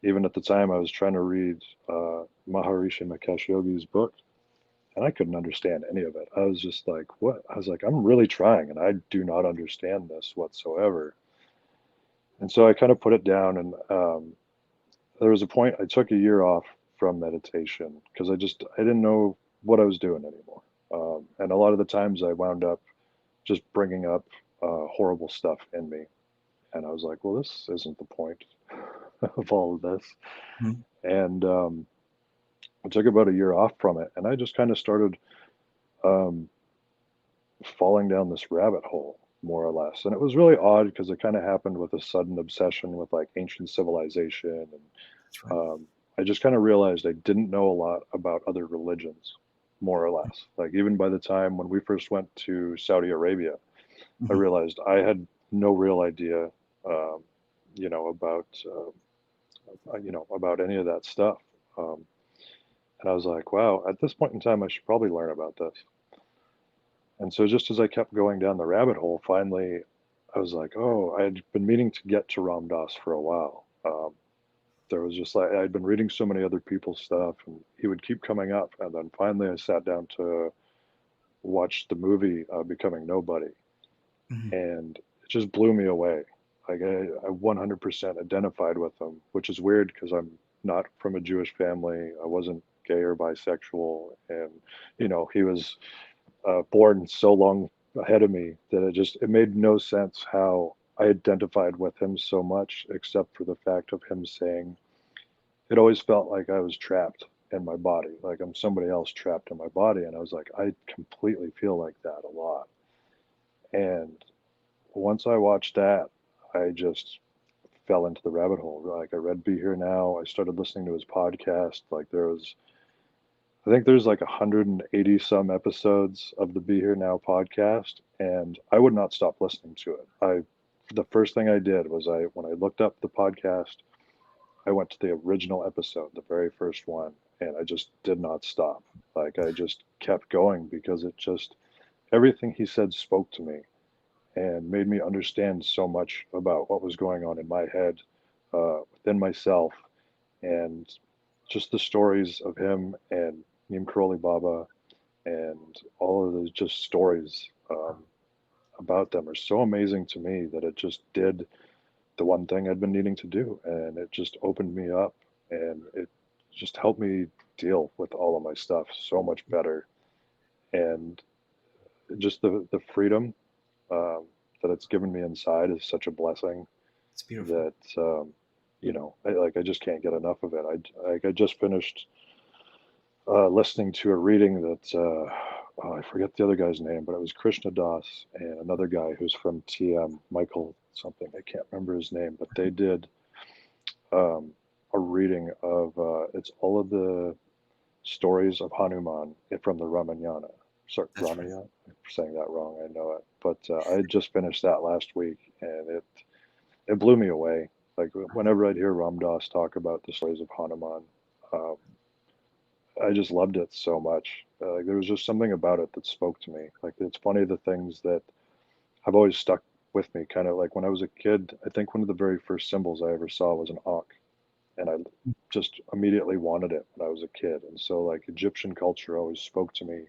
even at the time, I was trying to read Maharishi Mahesh Yogi's book, and I couldn't understand any of it. I was just like, "What?" I was like, "I'm really trying, and I do not understand this whatsoever." And so I kind of put it down, and there was a point I took a year off from meditation because I didn't know what I was doing anymore. And a lot of the times I wound up just bringing up horrible stuff in me. And I was like, well, this isn't the point of all of this. Mhm. And I took about a year off from it. And I just kind of started um, falling down this rabbit hole, more or less. And it was really odd because it kind of happened with a sudden obsession with like ancient civilization. And That's right. I just kind of realized I didn't know a lot about other religions, more or less. Like even by the time when we first went to Saudi Arabia, I Mhm. realized I had no real idea, um, about about any of that stuff. Um, and I was like, wow, at this point in time, I should probably learn about this. And so just as I kept going down the rabbit hole, finally, I was like, oh, I had been meaning to get to Ram Dass for a while. There was just like I'd been reading so many other people's stuff, and he would keep coming up. And then finally, I sat down to watch the movie Becoming Nobody, Mhm. and it just blew me away. Like I 100% identified with him, which is weird because I'm not from a Jewish family. I wasn't gay or bisexual, and he was born so long ahead of me that it made no sense how I identified with him so much, except for the fact of him saying it always felt like I was trapped in my body, like I'm somebody else trapped in my body, and I was like, I completely feel like that a lot, and once I watched that, I just fell into the rabbit hole. Like I read Be Here Now. I started listening to his podcast. Like I think there's like 180 some episodes of the Be Here Now podcast, and I would not stop listening to it. The first thing I did was when I looked up the podcast, I went to the original episode, the very first one, and I just did not stop. Like I just kept going because it just everything he said spoke to me and made me understand so much about what was going on in my head, within myself, and just the stories of him and Neem Karoli Baba and all of those just stories about them are so amazing to me that it just did the one thing I'd been needing to do, and it just opened me up, and it just helped me deal with all of my stuff so much better, and just the freedom that it's given me inside is such a blessing It's beautiful. that I just can't get enough of it. I just finished listening to a reading that I forget the other guy's name, but it was Krishna Das and another guy who's from TM, Michael something. I can't remember his name, but they did um, a reading of it's all of the stories of Hanuman from the Ramayana. Sorry, That's right. Ramayana. I'm saying that wrong. I know it, but I had just finished that last week, and it blew me away. Like whenever I'd hear Ram Dass talk about the stories of Hanuman, um, I just loved it so much. Like there was just something about it that spoke to me. Like it's funny the things that have always stuck with me. Kind of like when I was a kid, I think one of the very first symbols I ever saw was an ankh, and I just immediately wanted it when I was a kid. And so like Egyptian culture always spoke to me,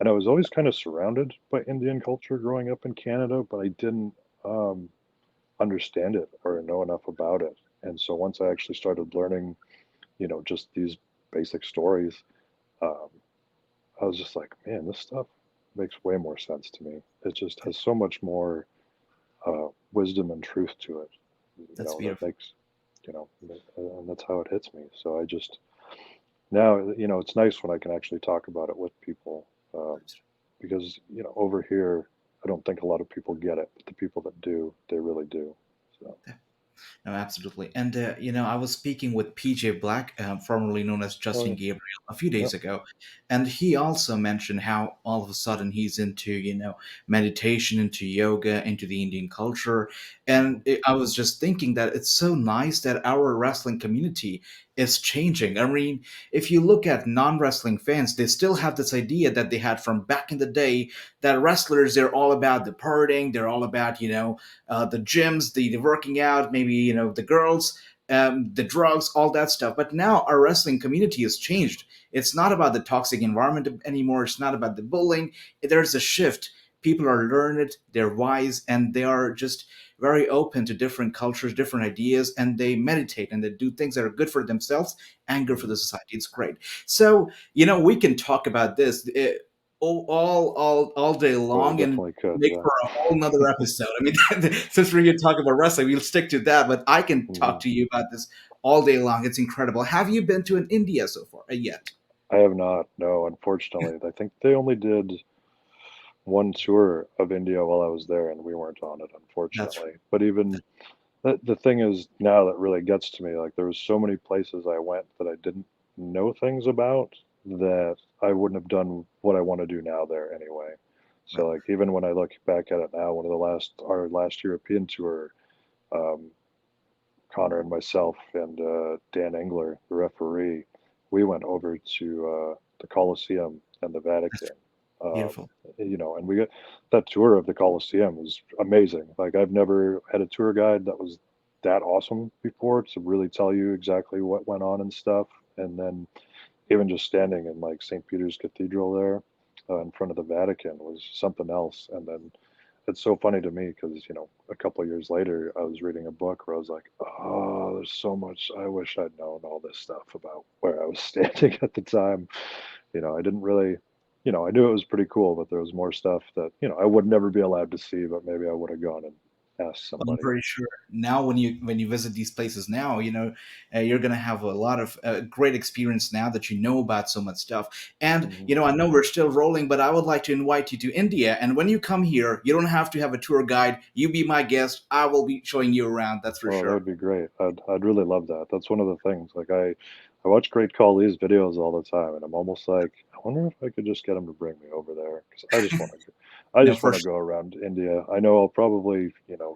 and I was always kind of surrounded by Indian culture growing up in Canada, but I didn't um, understand it or know enough about it. And so once I actually started learning, just these basic stories, um, I was just like, man, this stuff makes way more sense to me. It just has so much more wisdom and truth to it, That's that beautiful. makes, and that's how it hits me. So I just, now, it's nice when I can actually talk about it with people, because, over here, I don't think a lot of people get it, but the people that do, they really do. So, No, absolutely. And, I was speaking with PJ Black, formerly known as oh, Justin yeah. Gabriel, a few days Yep. ago. And he also mentioned how all of a sudden he's into, meditation, into yoga, into the Indian culture. Hmm. I was just thinking that it's so nice that our wrestling community is changing. I mean, if you look at non wrestling fans, they still have this idea that they had from back in the day that wrestlers, they're all about the partying, they're all about, the gyms, the working out, maybe the girls, the drugs, all that stuff. But now our wrestling community has changed. It's not about the toxic environment anymore. It's not about the bullying. There's a shift. People are learned, they're wise, and they are just very open to different cultures, different ideas, and they meditate and they do things that are good for themselves and good for the Hmm. society. It's great. So, we can talk about this all day Oh, we long, and definitely could, make yeah. for a whole nother episode. I mean, since we're going to talk about wrestling, we'll stick to that. But I can talk Hmm. to you about this all day long. It's incredible. Have you been to an India so far yet? I have not, no, unfortunately. I think they only did one tour of India while I was there, and we weren't on it, That's unfortunately. But even the thing is, now that really gets to me. Like there was so many places I went that I didn't know things about that I wouldn't have done what I want to do now there anyway. right. So like even when I look back at it now, one of the our last European tour, um, Konnor and myself and Dan Engler, the referee, we went over to the Colosseum and the That's Vatican. Um, beautiful. and we got that tour of the Colosseum was amazing. Like I've never had a tour guide that was that awesome before to really tell you exactly what went on and stuff. And then even just standing in like St. Peter's Cathedral there in front of the Vatican was something else. And then it's so funny to me because a couple of years later I was reading a book where I was like, oh, there's so much I wish I'd known all this stuff about where I was standing at the time. I didn't really, I knew it was pretty cool, but there was more stuff that I would never be allowed to see, but maybe I would have gone and ask Well, I'm somebody. pretty sure now when you visit these places now, you're gonna have a lot of great experience now that you know about so much stuff. And Hmm. I know we're still rolling, but I would like to invite you to India. And when you come here, you don't have to have a tour guide. You be my guest. I will be showing you around. That's for Oh, that sure. would be great. I'd really love that. That's one of the things. Like I watch Great Khali's videos all the time, and I'm almost like, I wonder if I could just get him to bring me over there because I No, just for want to sure. go around India. I know I'll probably,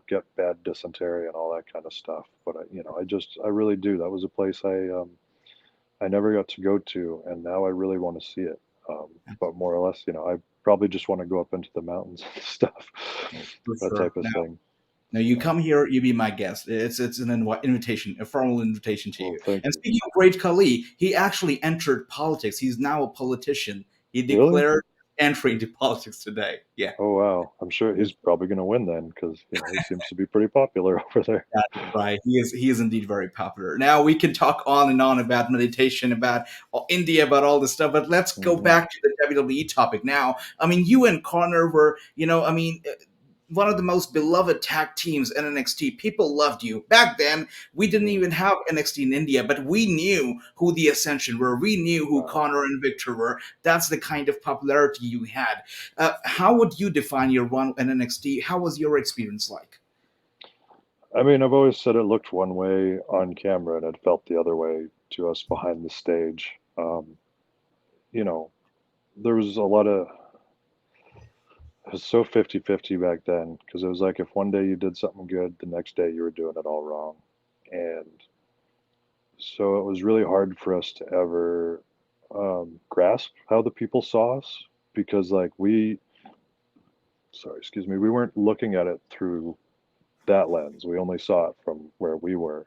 get bad dysentery and all that kind of stuff, but I really do. That was a place I never got to go to, and now I really want to see it. But more or less, I probably just want to go up into the mountains and stuff, For that sure. type of thing. Now you Um, come here, you be my guest. It's an invitation, a formal invitation to well, you. thank And you. speaking of Great Khali, he actually entered politics. He's now a politician. He Really? declared entry into politics today. Yeah, Oh, wow. I'm sure he's probably gonna win then, because he seems to be pretty popular over there. that's right. He is indeed very popular. Now we can talk on and on about meditation, about India, about all this stuff, but let's go Mhm. back to the WWE topic now. I mean, you and Konnor were, one of the most beloved tag teams in NXT. People loved you. Back then, we didn't Mm. even have NXT in India, but we knew who the Ascension were. We knew who Wow. Konnor and Viktor were. That's the kind of popularity you had. How would you define your run in NXT? How was your experience like? I mean, I've always said it looked one way on camera, and it felt the other way to us behind the stage. You know, there was a lot of it was so 50-50 back then, because it was like if one day you did something good, the next day you were doing it all wrong. And so it was really hard for us to ever, grasp how the people saw us because, like, sorry, excuse me, we weren't looking at it through that lens. We only saw it from where we were.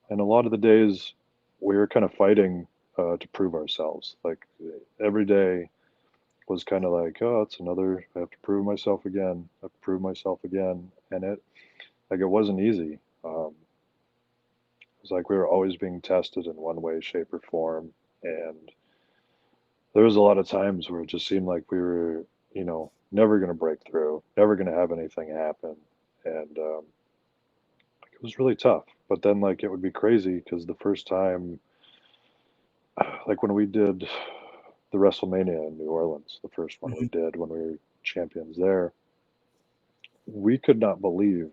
And a lot of the days we were kind of fighting to prove ourselves. Like every day was kind of like, oh, it's another, I have to prove myself again. I have to prove myself again. And it wasn't easy. It was like we were always being tested in one way, shape, or form. And there was a lot of times where it just seemed like we were, never going to break through, never going to have anything happen. And it was really tough. But then, like, it would be crazy because the first time, like when we did the WrestleMania in New Orleans, the first one we Mhm. did when we were champions there, we could not believe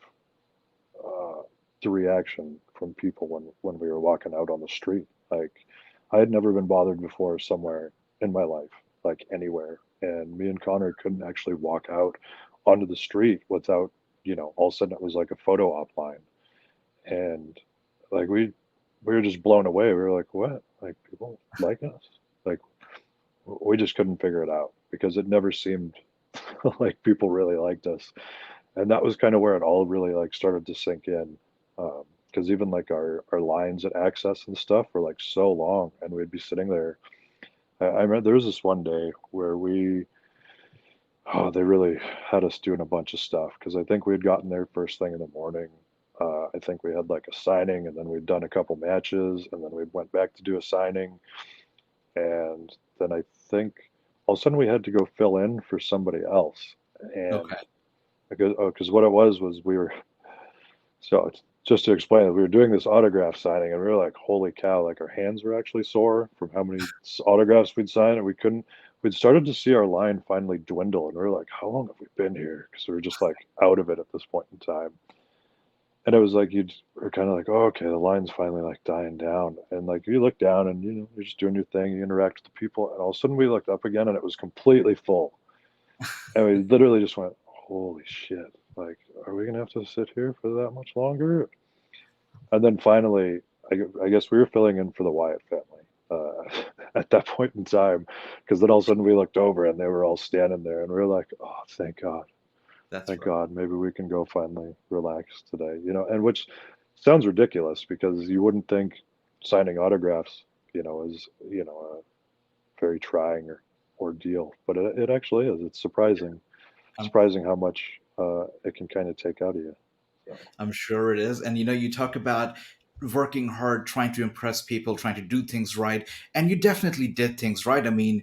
uh, the reaction from people when we were walking out on the street. Like, I had never been bothered before somewhere in my life, like anywhere. And me and Konnor couldn't actually walk out onto the street without, all of a sudden it was like a photo op line. And like we were just blown away. We were like, what? Like people like us? Like we just couldn't figure it out because it never seemed like people really liked us. And that was kind of where it all really like started to sink in. Because even like our lines at Access and stuff were like so long, and we'd be sitting there. I remember there was this one day where they really had us doing a bunch of stuff because I think we had gotten there first thing in the morning. I think we had like a signing, and then we'd done a couple matches, and then we went back to do a signing, and then I think all of a sudden we had to go fill in for somebody else, Okay. and because what it was we were so just to explain it, we were doing this autograph signing, and we were like, "Holy cow!" Like our hands were actually sore from how many autographs we'd signed, and we couldn't. We'd started to see our line finally dwindle, and we were like, "How long have we been here?" Because we were just like out of it at this point in time. And it was like we're kind of like, "Oh, okay, the line's finally like dying down." And like you look down, and you're just doing your thing, you interact with the people, and all of a sudden we looked up again, and it was completely full, and we literally just went, "Holy shit!" Like, are we gonna have to sit here for that much longer? And then finally, I guess we were filling in for the Wyatt family at that point in time, because then all of a sudden we looked over and they were all standing there, and we were like, "Oh, That's thank right. God, maybe we can go finally relax today." And which sounds ridiculous because you wouldn't think signing autographs, is a very trying ordeal, but it actually is. It's I'm surprising how much it can kind of take out of you. So. I'm sure it is. And you talk about working hard, trying to impress people, trying to do things right. And you definitely did things right. I mean,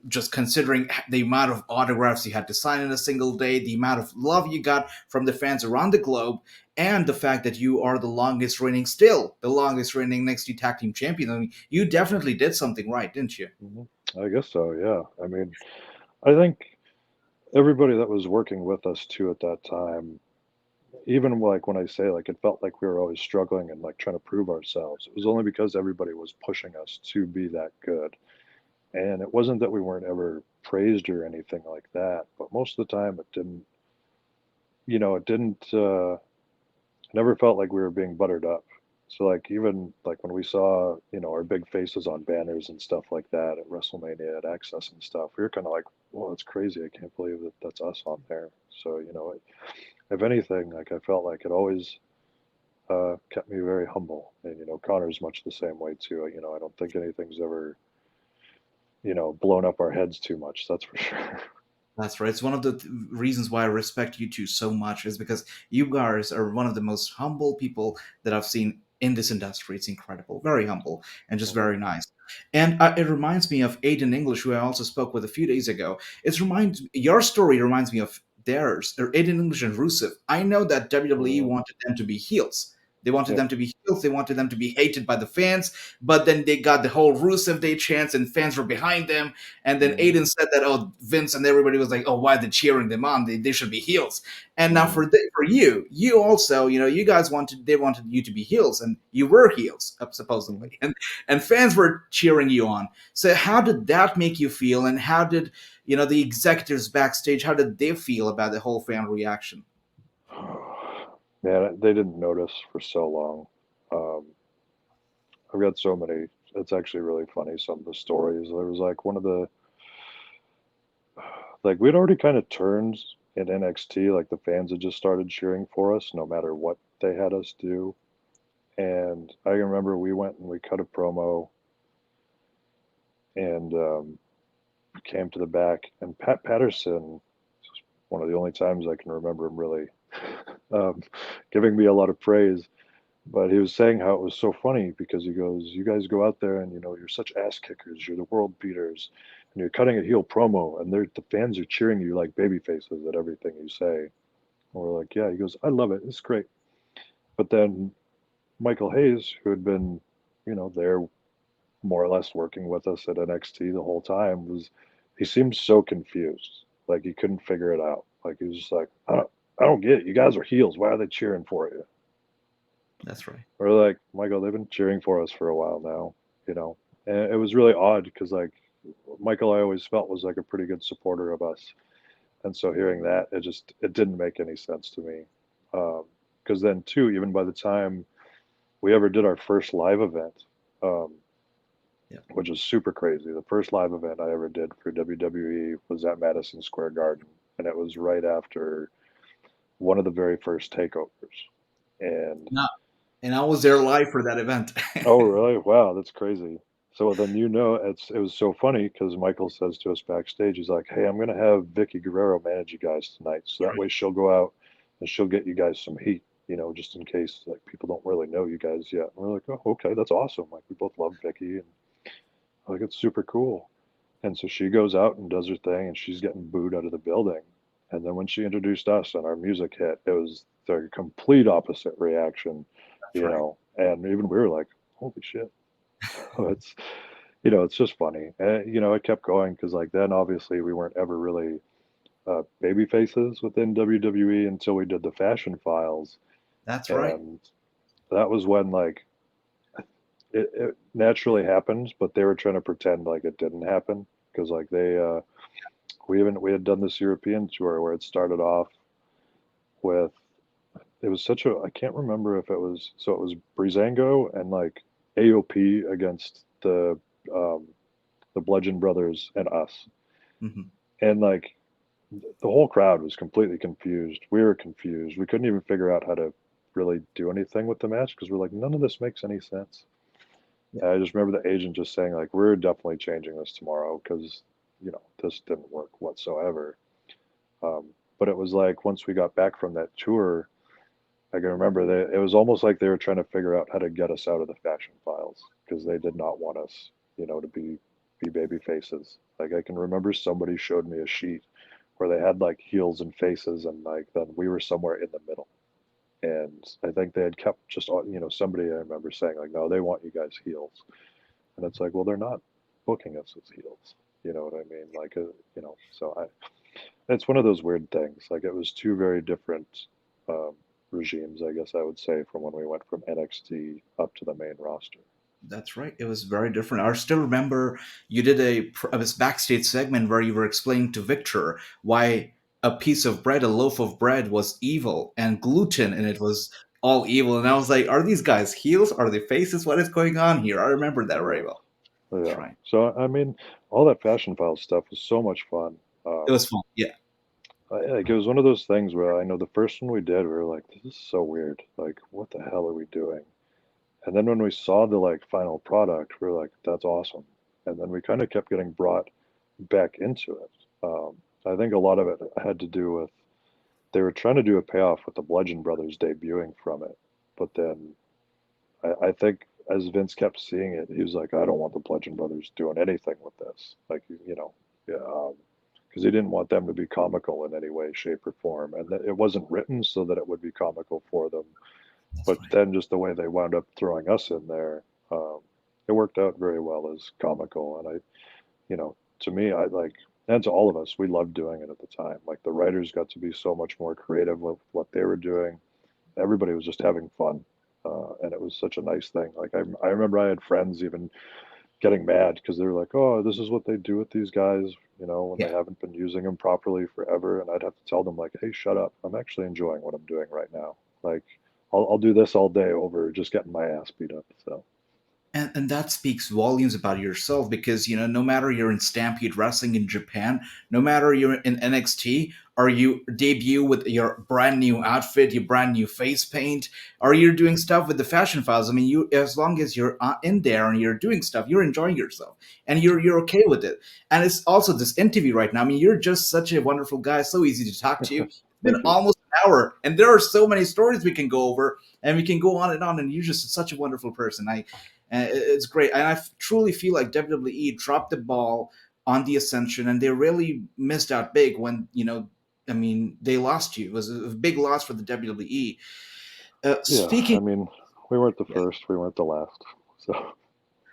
just considering the amount of autographs you had to sign in a single day, the amount of love you got from the fans around the globe, and the fact that you are still the longest reigning NXT Tag Team Champion. I mean, you definitely did something right, didn't you? I guess so, yeah. I mean, I think everybody that was working with us too at that time, even like when I say like it felt like we were always struggling and like trying to prove ourselves, it was only because everybody was pushing us to be that good. And it wasn't that we weren't ever praised or anything like that, but most of the time it didn't never felt like we were being buttered up. So like even like when we saw, our big faces on banners and stuff like that at WrestleMania at Access and stuff, we were kind of like, well, it's crazy. I can't believe that that's us on there. So, if anything, like I felt like it always kept me very humble. And, Connor's much the same way too. I don't think anything's ever, blown up our heads too much. That's for sure. That's right. It's one of the reasons why I respect you two so much is because you guys are one of the most humble people that I've seen in this industry. It's incredible, very humble, and just Mhm. very nice. And it reminds me of Aiden English, who I also spoke with a few days ago. Your story reminds me of theirs. They're Aiden English and Rusev. I know that WWE Mhm. wanted them to be heels. They wanted Yep. them to be heels. They wanted them to be hated by the fans. But then they got the whole Rusev Day chants, and fans were behind them. And then Mhm. Aiden said that, oh, Vince and everybody was like, oh, why are they cheering them on? They should be heels. And now Mhm. for you, you also, you guys they wanted you to be heels, and you were heels, Mhm. supposedly, and fans were cheering you on. So how did that make you feel? And how did the executives backstage? How did they feel about the whole fan reaction? Man, they didn't notice for so long. Um, I've got so many. It's actually really funny. Some of the stories. There was like one of the like we'd already kind of turned in NXT. Like the fans had just started cheering for us, no matter what they had us do. And I can remember we went and we cut a promo and came to the back. And Pat Patterson, one of the only times I can remember him really um, giving me a lot of praise. But he was saying how it was so funny because he goes, "You guys go out there and you're such ass kickers. You're the world beaters, and you're cutting a heel promo, and the fans are cheering you like baby faces at everything you say." And we're like, "Yeah." He goes, "I love it. It's great." But then Michael Hayes, who had been, there more or less working with us at NXT the whole time, he seemed so confused, like he couldn't figure it out. Like he was just like, I don't get it. You guys are heels. Why are they cheering for you?" That's right. We're like, Michael, they've been cheering for us for a while now, you know. And it was really odd because like Michael, I always felt was like a pretty good supporter of us, and so hearing that, it didn't make any sense to me. Because then too, even by the time we ever did our first live event, um, Yeah. which was super crazy, the first live event I ever did for WWE was at Madison Square Garden, and it was right after one of the very first takeovers. And No, and I was there live for that event. oh, really? Wow, that's crazy. So then it was so funny because Michael says to us backstage, he's like, "Hey, I'm gonna have Vicky Guerrero manage you guys tonight, so that way she'll go out and she'll get you guys some heat, just in case like people don't really know you guys yet." And we're like, "Oh, okay, that's awesome." Like we both love Vicky, and like it's super cool. And so she goes out and does her thing, and she's getting booed out of the building. And then when she introduced us and our music hit, it was the complete opposite reaction, That's right. And even we were like, "Holy shit!" So it's just funny. And, it kept going because like then obviously we weren't ever really baby faces within WWE until we did the Fashion Files, That's right. and that was when like it naturally happened, but they were trying to pretend like it didn't happen because like we had done this European tour where it started off with it was such a I can't remember if it was so it was Breezango and like AOP against um, the Bludgeon Brothers and us, Hmm. and like the whole crowd was completely confused. We were confused. We couldn't even figure out how to really do anything with the match because we're like, none of this makes any sense. Yeah. And I just remember the agent just saying like, we're definitely changing this tomorrow because this didn't work whatsoever. But it was like once we got back from that tour, I can remember it was almost like they were trying to figure out how to get us out of the fashion files because they did not want us, to be baby faces. Like I can remember somebody showed me a sheet where they had like heels and faces, and like then we were somewhere in the middle. And I think they had kept just somebody I remember saying like, no, they want you guys heels, and it's like, well, they're not booking us as heels. You know what I mean? Like, so it's one of those weird things. Like it was two very different um, regimes, I guess I would say, from when we went from NXT up to the main roster. That's right. It was very different. I still remember you did a this backstage segment where you were explaining to Viktor why a piece of bread, a loaf of bread, was evil and gluten, and it was all evil. And I was like, are these guys heels? Are they faces? What is going on here? I remember that very Yeah, well. That's yeah. right. So I mean, all that fashion file stuff was so much fun. It was fun. Yeah, Like it was one of those things where I know the first one we did, we were like, this is so weird. Like, what the hell are we doing? And then when we saw the like final product, we were like, that's awesome. And then we kind of kept getting brought back into it. I think a lot of it had to do with they were trying to do a payoff with the Bludgeon Brothers debuting from it, but then I think as Vince kept seeing it, he was like, I don't want the Bludgeon Brothers doing anything with this. Like, yeah, because he didn't want them to be comical in any way, shape, or form, and it wasn't written so that it would be comical for them. that's But right. then just the way they wound up throwing us in there, it worked out very well as comical. And to me, I like, and to all of us, we loved doing it at the time. Like the writers got to be so much more creative with what they were doing. Everybody was just having fun. And it was such a nice thing. Like I remember I had friends even getting mad because they were like, "Oh, this is what they do with these guys," when Yeah. they haven't been using them properly forever. And I'd have to tell them like, "Hey, shut up! I'm actually enjoying what I'm doing right now. Like, I'll do this all day over just getting my ass beat up." So And that speaks volumes about yourself because no matter you're in Stampede Wrestling in Japan, no matter you're in NXT, or you debut with your brand new outfit, your brand new face paint, or you're doing stuff with the fashion files. I mean, you as long as you're in there and you're doing stuff, you're enjoying yourself and you're okay with it. And it's also this interview right now. I mean, you're just such a wonderful guy, so easy to talk to you. It's been thank you. almost an hour, and there are so many stories we can go over, and we can go on and on. And you're just such a wonderful person. And it's great. And truly feel like WWE dropped the ball on the Ascension, and they really missed out big when I mean, they lost you. It was a big loss for the WWE. Yeah, Speaking, I mean, we weren't the yeah, first, we weren't the last. So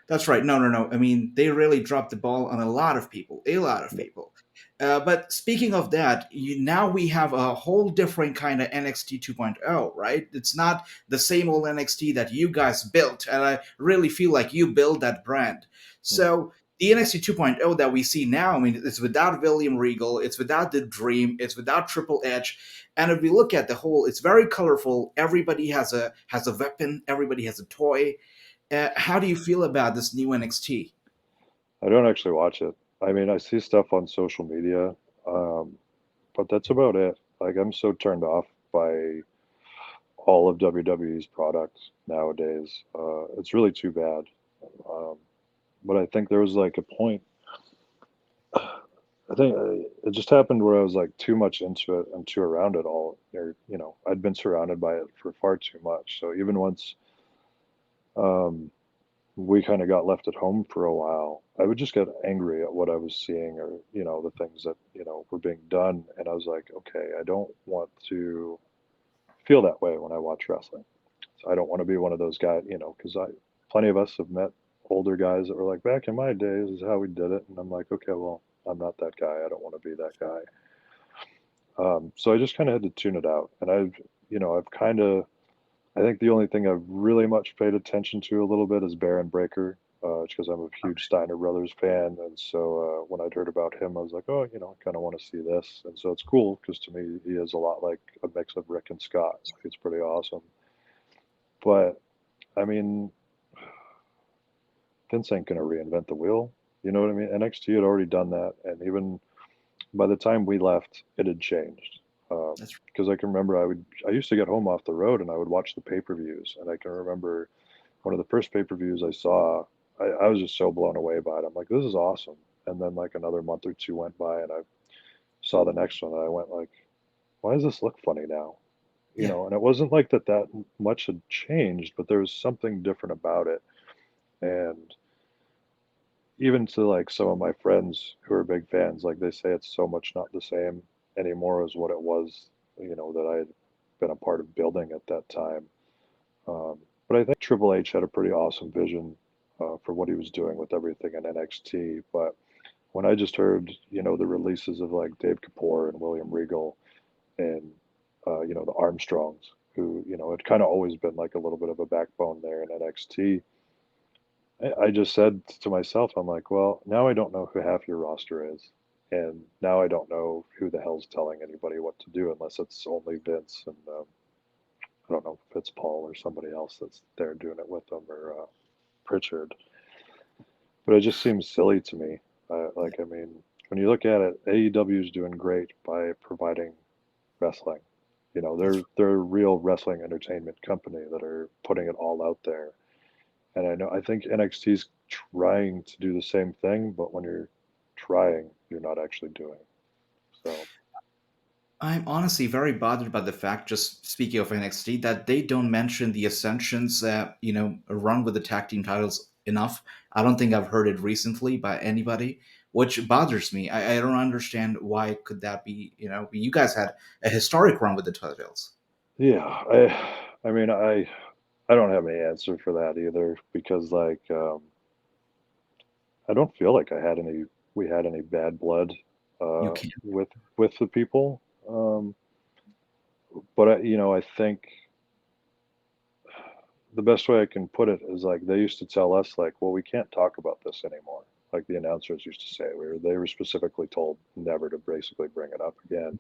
that's right. No, no, no. I mean, they really dropped the ball on a lot of people, a lot of yeah. people. But speaking of that, now we have a whole different kind of NXT 2.0, right? It's not the same old NXT that you guys built, and I really feel like you built that brand. Mm. So the NXT 2.0 that we see now, I mean, it's without William Regal, it's without the Dream, it's without Triple H, and if we look at the whole, it's very colorful. Everybody has a weapon, everybody has a toy. How do you feel about this new NXT? I don't actually watch it. I mean, I see stuff on social media, um, but that's about it. Like, I'm so turned off by all of WWE's products nowadays. It's really too bad. Um, but I think there was like a point. I think it just happened where I was like too much into it and too around it all. Or, I'd been surrounded by it for far too much. So even once um, we kind of got left at home for a while, I would just get angry at what I was seeing or, the things that, were being done. And I was like, okay, I don't want to feel that way when I watch wrestling. So I don't want to be one of those guys, because plenty of us have met older guys that were like, back in my days is how we did it. And I'm like, okay, well, I'm not that guy. I don't want to be that guy. So I just kind of had to tune it out. And I've kind of, I think the only thing I've really much paid attention to a little bit is Baron Breaker, because I'm a huge Steiner Brothers fan. And so when I'd heard about him, I was like, oh, I kind of want to see this. And so it's cool because to me, he is a lot like a mix of Rick and Scott. It's pretty awesome. But I mean, Vince ain't going to reinvent the wheel. You know what I mean? NXT had already done that. And even by the time we left, it had changed. That's Because I can remember I used to get home off the road and I would watch the pay-per-views. And I can remember one of the first pay-per-views I saw, I was just so blown away by it. I'm like, this is awesome. And then like another month or two went by and I saw the next one and I went like, why does this look funny now? you Yeah. know, and it wasn't like that much had changed, but there was something different about it. And even to like some of my friends who are big fans, like they say it's so much not the same anymore as what it was, you know, that I had been a part of building at that time. But I think Triple H had a pretty awesome vision for what he was doing with everything in NXT. But when I just heard, you know, the releases of like Dave Kapoor and William Regal and, you know, the Armstrongs, who, you know, had kind of always been like a little bit of a backbone there in NXT, I just said to myself, I'm like, well, now I don't know who half your roster is. And now I don't know who the hell's telling anybody what to do unless it's only Vince and I don't know if it's Paul or somebody else that's there doing it with them or Pritchard. But it just seems silly to me. Like, I mean, when you look at it, AEW is doing great by providing wrestling. You know, That's they're a real wrestling entertainment company that are putting it all out there. And I think NXT's trying to do the same thing, but when you're trying, you're not actually doing. So I'm honestly very bothered by the fact, just speaking of NXT, that they don't mention the Ascensions, run with the tag team titles enough. I don't think I've heard it recently by anybody, which bothers me. I don't understand why could that be. You guys had a historic run with the titles. yeah, I mean I don't have any answer for that either because like I don't feel like I had any we had any bad blood You can. with the people. But you know, I think the best way I can put it is like they used to tell us like, well, we can't talk about this anymore. Like the announcers used to say, they were specifically told never to basically bring it up again.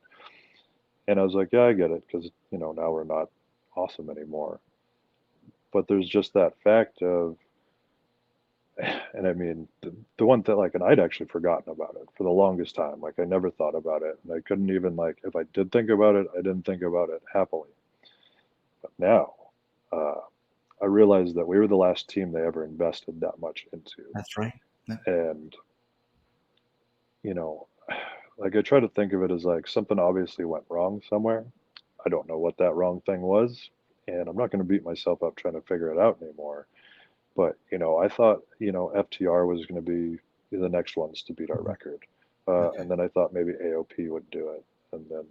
And I was like, yeah, I get it because you know now we're not awesome anymore. But there's just that fact of, and I mean the one that like, and I'd actually forgotten about it for the longest time. Like I never thought about it, and I couldn't even like if I did think about it, I didn't think about it happily. But now, uh, I realized that we were the last team they ever invested that much into. That's right. Yeah. And, you know, like I try to think of it as like something obviously went wrong somewhere. I don't know what that wrong thing was. And I'm not going to beat myself up trying to figure it out anymore. But, you know, I thought, you know, FTR was going to be the next ones to beat our Mhm. record. Okay. And then I thought maybe AOP would do it. And then,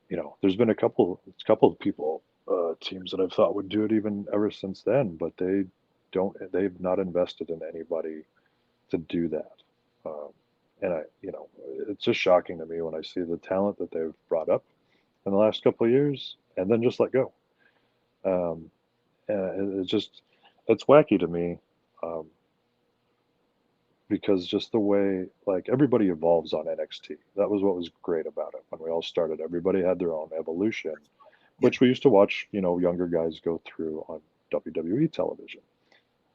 you know, there's been a couple of people, teams that I've thought would do it even ever since then, but they've not invested in anybody to do that. Um, and you know, it's just shocking to me when I see the talent that they've brought up in the last couple of years and then just let go. Um, and it's wacky to me. Um, because just the way like everybody evolves on NXT. That was what was great about it when we all started. Everybody had their own evolution, Yeah. which we used to watch, you know, younger guys go through on WWE television.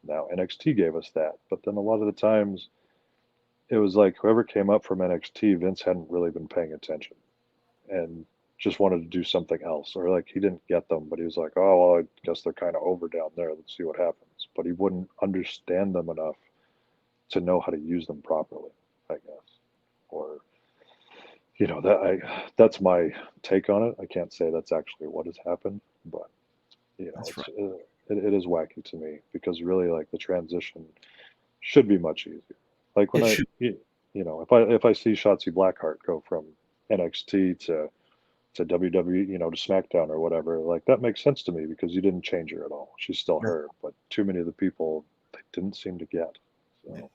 Now NXT gave us that, but then a lot of the times it was like whoever came up from NXT, Vince hadn't really been paying attention and just wanted to do something else, or like he didn't get them, but he was like, "Oh, well, I guess they're kind of over down there. Let's see what happens." But he wouldn't understand them enough to know how to use them properly, I guess. Or you know that's my take on it. I can't say that's actually what has happened, but you know That's right. it is wacky to me because really like the transition should be much easier. Like when It should. you know if I see Shotzi Blackheart go from NXT to WWE, you know, to SmackDown or whatever, like that makes sense to me because you didn't change her at all. She's still her, but too many of the people they didn't seem to get. So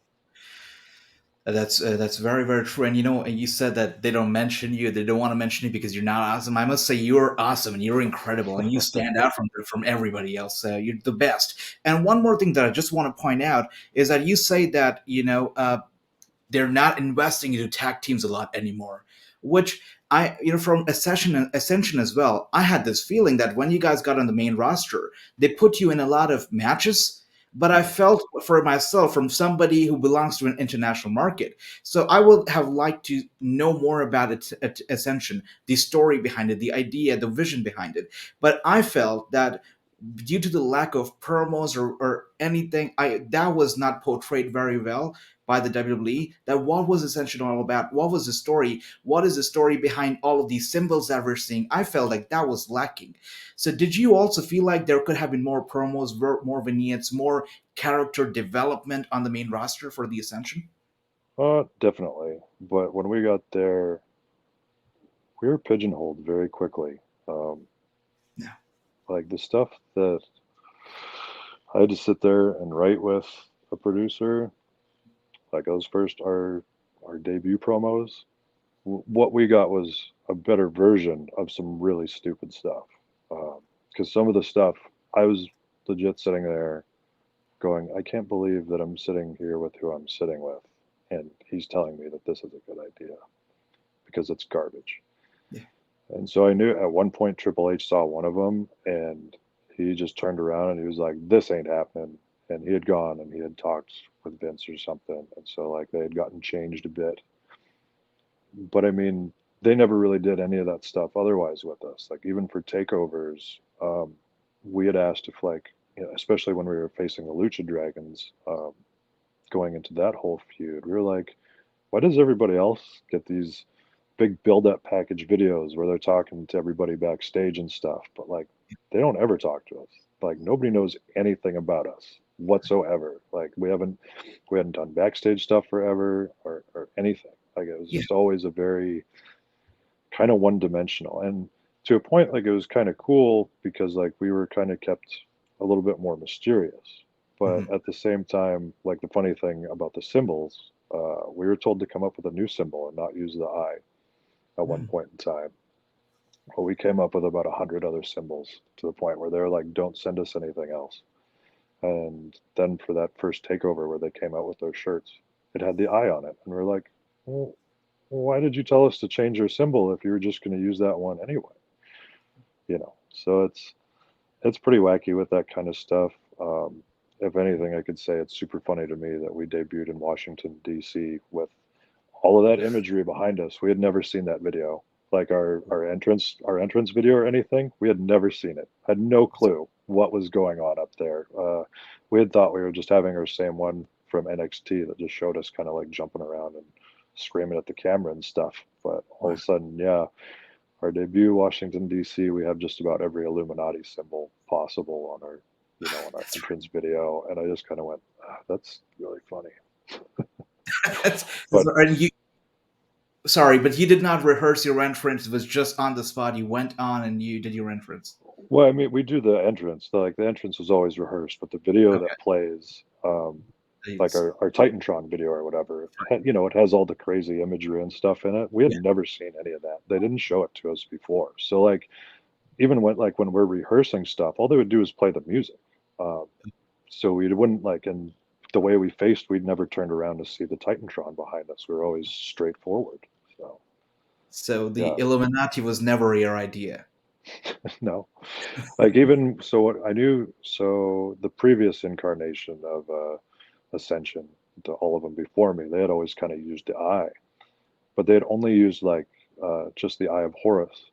That's very very true. And and you said that they don't mention you. They don't want to mention you because you're not awesome. I must say you're awesome and you're incredible and you stand out from everybody else. You're the best. And one more thing that I just want to point out is that you say that they're not investing into tag teams a lot anymore, which from Ascension as well. I had this feeling that when you guys got on the main roster, they put you in a lot of matches. But I mhm. felt for myself from somebody who belongs to an international market. So I would have liked to know more about it at Ascension, the story behind it, the idea, the vision behind it. But I felt that due to the lack of promos or anything, that was not portrayed very well by the WWE. That what was Ascension all about? What was the story? What is the story behind all of these symbols that we're seeing? I felt like that was lacking. So did you also feel like there could have been more promos, more vignettes, more character development on the main roster for the Ascension? Definitely. But when we got there, we were pigeonholed very quickly. Um, Yeah. like the stuff that I had to sit there and write with a producer, like those first our debut promos. What we got was a better version of some really stupid stuff. Because some of the stuff I was legit sitting there going, I can't believe that I'm sitting here with who I'm sitting with, and he's telling me that this is a good idea because it's garbage. Yeah. And so I knew at one point Triple H saw one of them, and he just turned around and he was like, "This ain't happening." And he had gone and he had talked with Vince or something, and so like they had gotten changed a bit. But I mean, they never really did any of that stuff otherwise with us. Like even for takeovers, we had asked if like, especially when we were facing the Lucha Dragons, going into that whole feud, we were like, why does everybody else get these big build-up package videos where they're talking to everybody backstage and stuff, but like they don't ever talk to us. Like nobody knows anything about us whatsoever. Like we hadn't done backstage stuff forever or anything. Like it was Yeah. just always a very kind of one-dimensional, and to a point like it was kind of cool because like we were kind of kept a little bit more mysterious, but Mhm. at the same time, like the funny thing about the symbols, we were told to come up with a new symbol and not use the eye at one Mm. point in time. Well, we came up with about 100 other symbols to the point where they're like, don't send us anything else. And then for that first takeover where they came out with those shirts, it had the eye on it. And we're like, well, why did you tell us to change your symbol if you were just going to use that one anyway? So it's pretty wacky with that kind of stuff. If anything, I could say it's super funny to me that we debuted in Washington D.C. with all of that imagery behind us. We had never seen that video, like our entrance video or anything. We had never seen it. Had no clue what was going on up there. We had thought we were just having our same one from NXT that just showed us kind of like jumping around and screaming at the camera and stuff. But all of Wow. a sudden, yeah, our debut, Washington D.C., we have just about every Illuminati symbol possible on our That's entrance video, and I just kind of went, "That's really funny." right. That's, But and you, sorry, but you did not rehearse your entrance. It was just on the spot. You went on and you did your entrance. well, I mean, we do the entrance. Like the entrance is always rehearsed, but the video Okay. that plays, like Please. our Titantron video or whatever, it has all the crazy imagery and stuff in it. We had Yeah. never seen any of that. They didn't show it to us before. So like even when we're rehearsing stuff, all they would do is play the music. Um, so we wouldn't like, and the way we faced, we'd never turned around to see the Titantron behind us. We were always straightforward. So So yeah, the Illuminati was never your idea. no, like even so, what I knew. So the previous incarnation of Ascension, to all of them before me, they had always kind of used the eye, but they had only used like just the eye of Horus.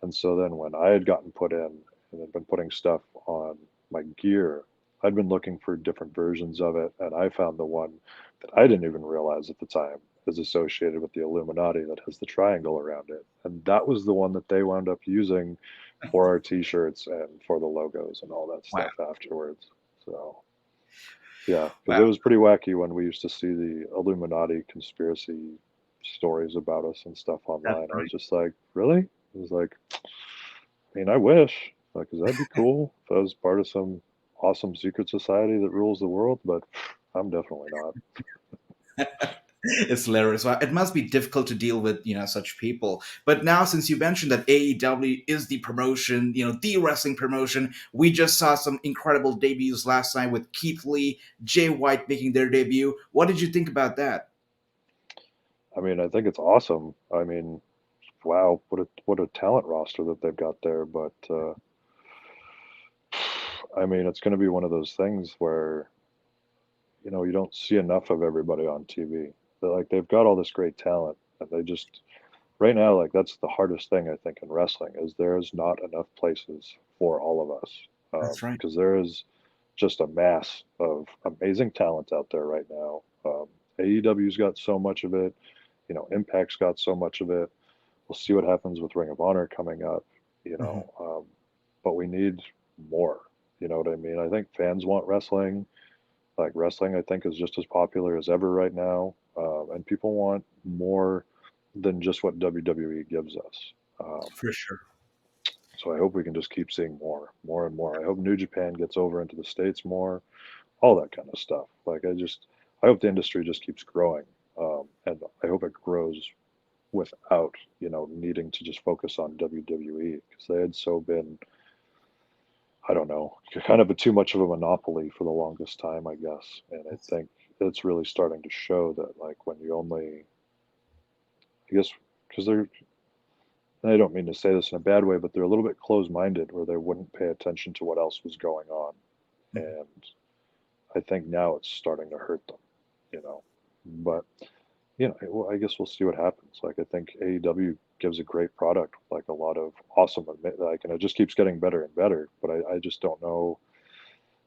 And so then when I had gotten put in and had been putting stuff on my gear, I'd been looking for different versions of it, and I found the one that I didn't even realize at the time is associated with the Illuminati that has the triangle around it. And that was the one that they wound up using for our t-shirts and for the logos and all that Wow. stuff afterwards. So yeah, because Wow. it was pretty wacky when we used to see the Illuminati conspiracy stories about us and stuff That's online. I was right. just like, really? It was like, I mean, I wish, like, 'cause that'd be cool if I was part of some awesome secret society that rules the world, but I'm definitely not. It's hilarious. Well, it must be difficult to deal with, such people. But now, since you mentioned that AEW is the promotion, the wrestling promotion, we just saw some incredible debuts last night with Keith Lee, Jay White making their debut. What did you think about that? I mean, I think it's awesome. I mean, wow, what a talent roster that they've got there. But I mean, it's going to be one of those things where you don't see enough of everybody on TV. They've got all this great talent, and they just right now, like that's the hardest thing I think in wrestling is there's not enough places for all of us. That's right. because there is just a mass of amazing talent out there right now. AEW's got so much of it. Impact's got so much of it. We'll see what happens with Ring of Honor coming up. You Hmm. know, but we need more. You know what I mean? I think fans want wrestling. Like wrestling, I think is just as popular as ever right now, and people want more than just what WWE gives us. Um, For sure. so I hope we can just keep seeing more and more. I hope New Japan gets over into the states more, all that kind of stuff. I hope the industry just keeps growing, and I hope it grows without needing to just focus on WWE because they had so been, I don't know, kind of too much of a monopoly for the longest time, I guess. And I think it's really starting to show that, like, when you only, I guess, because and I don't mean to say this in a bad way, but they're a little bit closed minded where they wouldn't pay attention to what else was going on. Mhm. And I think now it's starting to hurt them, you know. But, well, I guess we'll see what happens. Like, I think AEW gives a great product, like a lot of awesome, like, and it just keeps getting better and better. But I just don't know,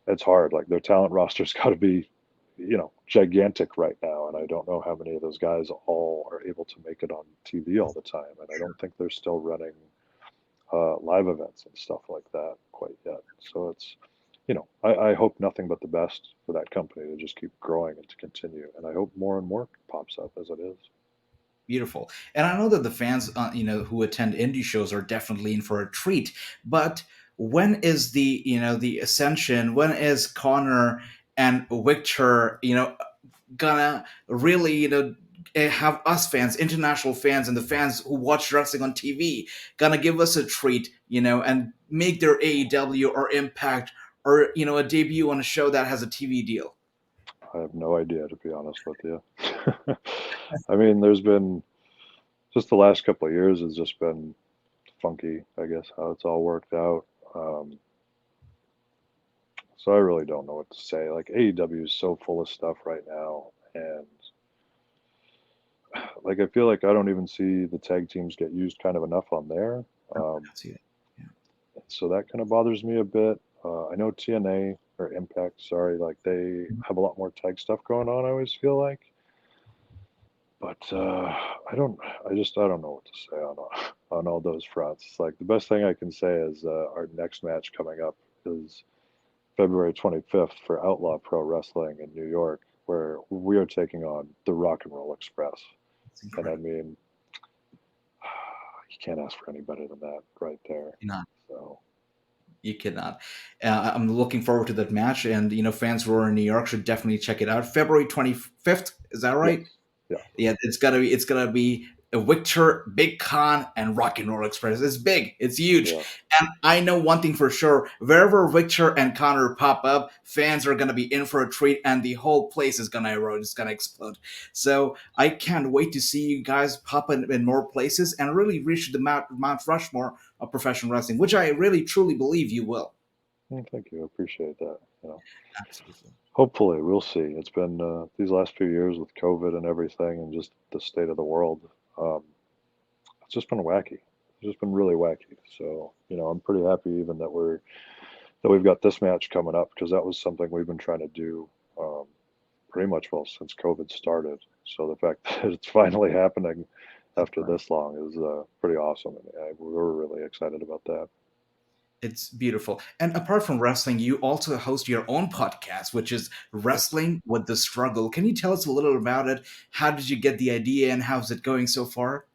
it's hard. Like their talent roster's got to be, gigantic right now, and I don't know how many of those guys all are able to make it on TV all the time. And I don't think they're still running live events and stuff like that quite yet. So it's, I hope nothing but the best for that company to just keep growing and to continue. And I hope more and more pops up as it is. Beautiful. And I know that the fans, who attend indie shows are definitely in for a treat. But when is the Ascension? When is Konnor and Viktor, gonna really, have us fans, international fans, and the fans who watch wrestling on TV, gonna give us a treat, and make their AEW or Impact or a debut on a show that has a TV deal? I have no idea, to be honest with you. I mean, there's been just the last couple of years has just been funky, I guess, how it's all worked out. Um, so I really don't know what to say. Like AEW is so full of stuff right now, and like I feel like I don't even see the tag teams get used kind of enough on there. Oh, Um, that's it. Yeah. so that kind of bothers me a bit. I know TNA or Impact, sorry, like they have a lot more tag stuff going on. I always feel like, but I don't know what to say on on all those fronts. It's like the best thing I can say is our next match coming up is February 25th for Outlaw Pro Wrestling in New York, where we are taking on the Rock and Roll Express. It's And I incredible. mean, you can't ask for any better than that right there. So, You cannot. I'm looking forward to that match, and fans who are in New York should definitely check it out. February 25th, is that yes. right? Yeah. Yeah, it's gonna be a Viktor, Big Kon, and Rock and Roll Express. It's big, it's huge, Yeah. and I know one thing for sure: wherever Viktor and Konnor pop up, fans are gonna be in for a treat, and the whole place is gonna erode. It's gonna explode. So I can't wait to see you guys pop in more places and really reach the Mount Rushmore of professional wrestling, which I really truly believe you will. Thank you. I appreciate that. Absolutely. Hopefully, we'll see. It's been these last few years with COVID and everything, and just the state of the world. Um, it's just been wacky. It's just been really wacky. So, I'm pretty happy even that we've got this match coming up because that was something we've been trying to do um, pretty much well since COVID started. So the fact that it's finally happening after Right. this long is pretty awesome, and we're really excited about that. It's beautiful. And apart from wrestling, you also host your own podcast, which is Yes. Wrestling with the Struggle. Can you tell us a little about it? How did you get the idea and how's it going so far?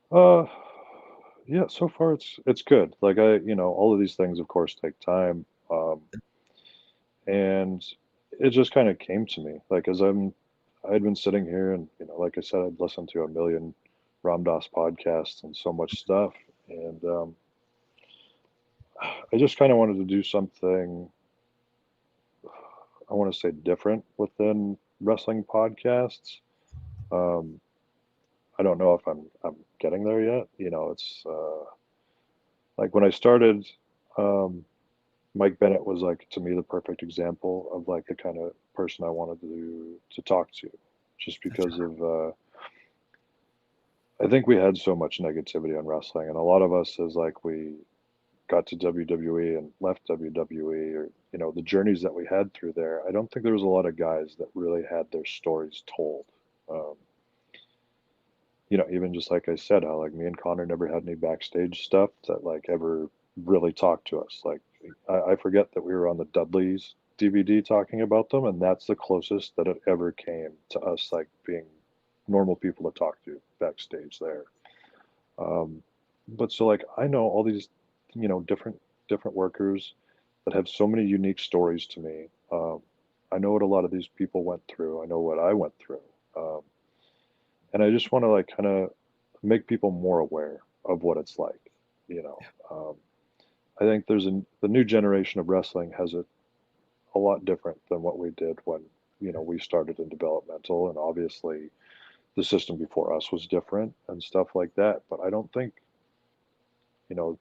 Uh, yeah. So far, it's good. Like all of these things, of course, take time, and it just kind of came to me. Like I'd been sitting here, and like I said, I'd listened to a million Ram Dass podcasts and so much stuff, and I just kind of wanted to do something, I want to say, different within wrestling podcasts. Um, I don't know if I'm getting there yet. It's like when I started, um, Mike Bennett was like to me the perfect example of like the kind of person I wanted to talk to, just That's because of I think we had so much negativity on wrestling, and a lot of us as like we got to WWE and left WWE, or the journeys that we had through there, I don't think there was a lot of guys that really had their stories told. Um, even just like I said, how like me and Konnor never had any backstage stuff that like ever really talked to us. Like I forget that we were on the Dudleys DVD talking about them, and that's the closest that it ever came to us like being normal people to talk to backstage there. Um, but so like I know all these, different workers that have so many unique stories to me. I know what a lot of these people went through. I know what I went through. Um, and I just want to like kind of make people more aware of what it's like. You know, um, I think the new generation of wrestling has it a lot different than what we did when we started in developmental, and obviously the system before us was different and stuff like that. But I don't think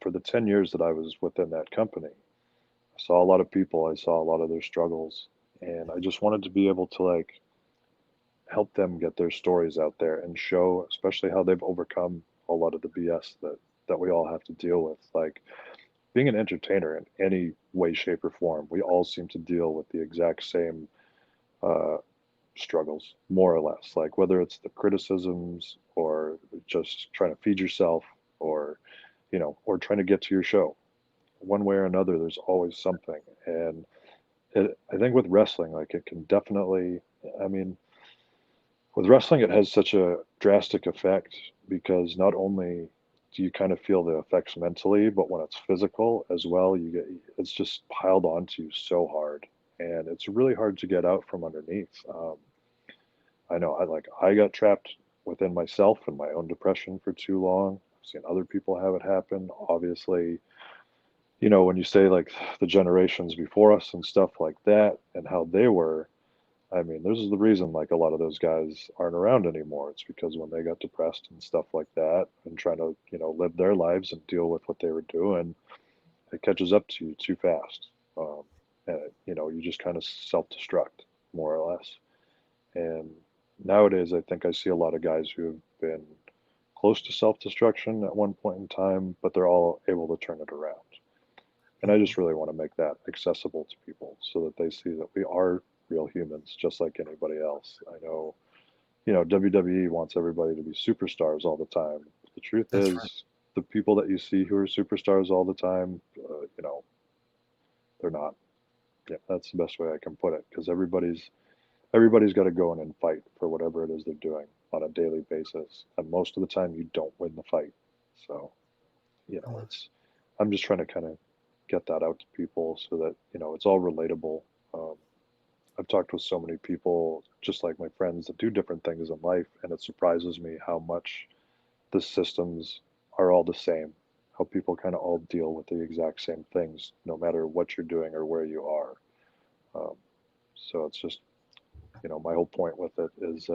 for the 10 years that I was within that company, I saw a lot of people, I saw a lot of their struggles, and I just wanted to be able to like help them get their stories out there and show, especially how they've overcome a lot of the BS that we all have to deal with. Like being an entertainer in any way, shape, or form, we all seem to deal with the exact same uh, struggles, more or less. Like whether it's the criticisms or just trying to feed yourself, or or trying to get to your show. One way or another, there's always something. And I think with wrestling, like it can definitely, I mean, with wrestling, it has such a drastic effect because not only do you kind of feel the effects mentally, but when it's physical as well, it's just piled onto you so hard, and it's really hard to get out from underneath. I know I got trapped within myself and my own depression for too long. I've seen other people have it happen. Obviously, when you say like the generations before us and stuff like that and how they were, I mean, this is the reason like a lot of those guys aren't around anymore. It's because when they got depressed and stuff like that and trying to, live their lives and deal with what they were doing, it catches up to you too fast. Um, and, you just kind of self destruct more or less. And nowadays, I think I see a lot of guys who have been close to self destruction at one point in time, but they're all able to turn it around. And I just really want to make that accessible to people so that they see that we are real humans just like anybody else. I know, WWE wants everybody to be superstars all the time. But the truth That's right. is, the people that you see who are superstars all the time, they're not. Yeah, that's the best way I can put it, because everybody's got to go in and fight for whatever it is they're doing on a daily basis, and most of the time you don't win the fight. So it's I'm just trying to kind of get that out to people so that it's all relatable. Um, I've talked with so many people, just like my friends, that do different things in life, and it surprises me how much the systems are all the same. How people kind of all deal with the exact same things, no matter what you're doing or where you are. Um, so it's just, my whole point with it is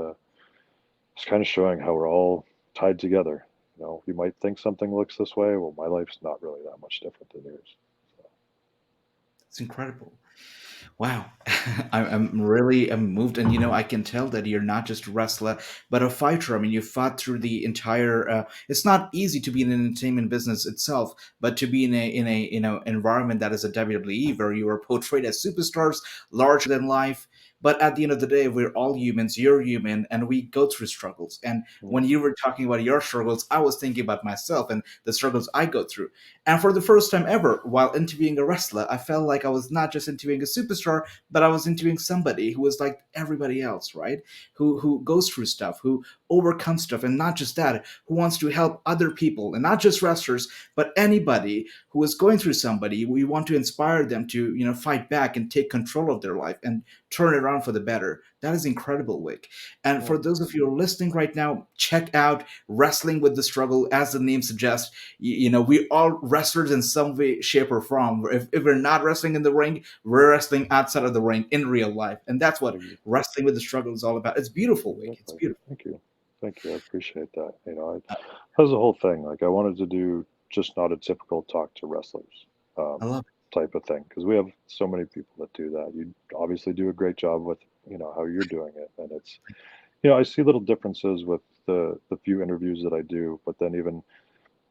it's kind of showing how we're all tied together. You might think something looks this way. Well, my life's not really that much different than yours. So, It's incredible. Wow, I'm really moved, and I can tell that you're not just a wrestler, but a fighter. I mean, you fought through the entire. It's not easy to be in an entertainment business itself, but to be in a environment that is a WWE where you are portrayed as superstars, larger than life. But at the end of the day, we're all humans. You're human, and we go through struggles. And when mm, you were talking about your struggles, I was thinking about myself and the struggles I go through. And for the first time ever, while interviewing a wrestler, I felt like I was not just interviewing a superstar, but I was interviewing somebody who was like everybody else, right? Who goes through stuff, who overcomes stuff, and not just that, who wants to help other people, and not just wrestlers, but anybody who is going through somebody. We want to inspire them to fight back and take control of their life and turn it around for the better. That is incredible, Wick. And for mm, those of you who are listening right now, check out Wrestling with the Struggle, as the name suggests. We all wrestlers in some way, shape, or form. If we're not wrestling in the ring, we're wrestling outside of the ring in real life, and that's what ex- Wrestling with the Struggle is all about. It's beautiful, Wick. It's exactly. beautiful. Thank you. Thank you. I appreciate that. That was the whole thing. Like I wanted to do just not a typical talk to wrestlers um, I love type of thing, because we have so many people that do that. You obviously do a great job with how you're doing it, and it's I see little differences with the few interviews that I do, but then even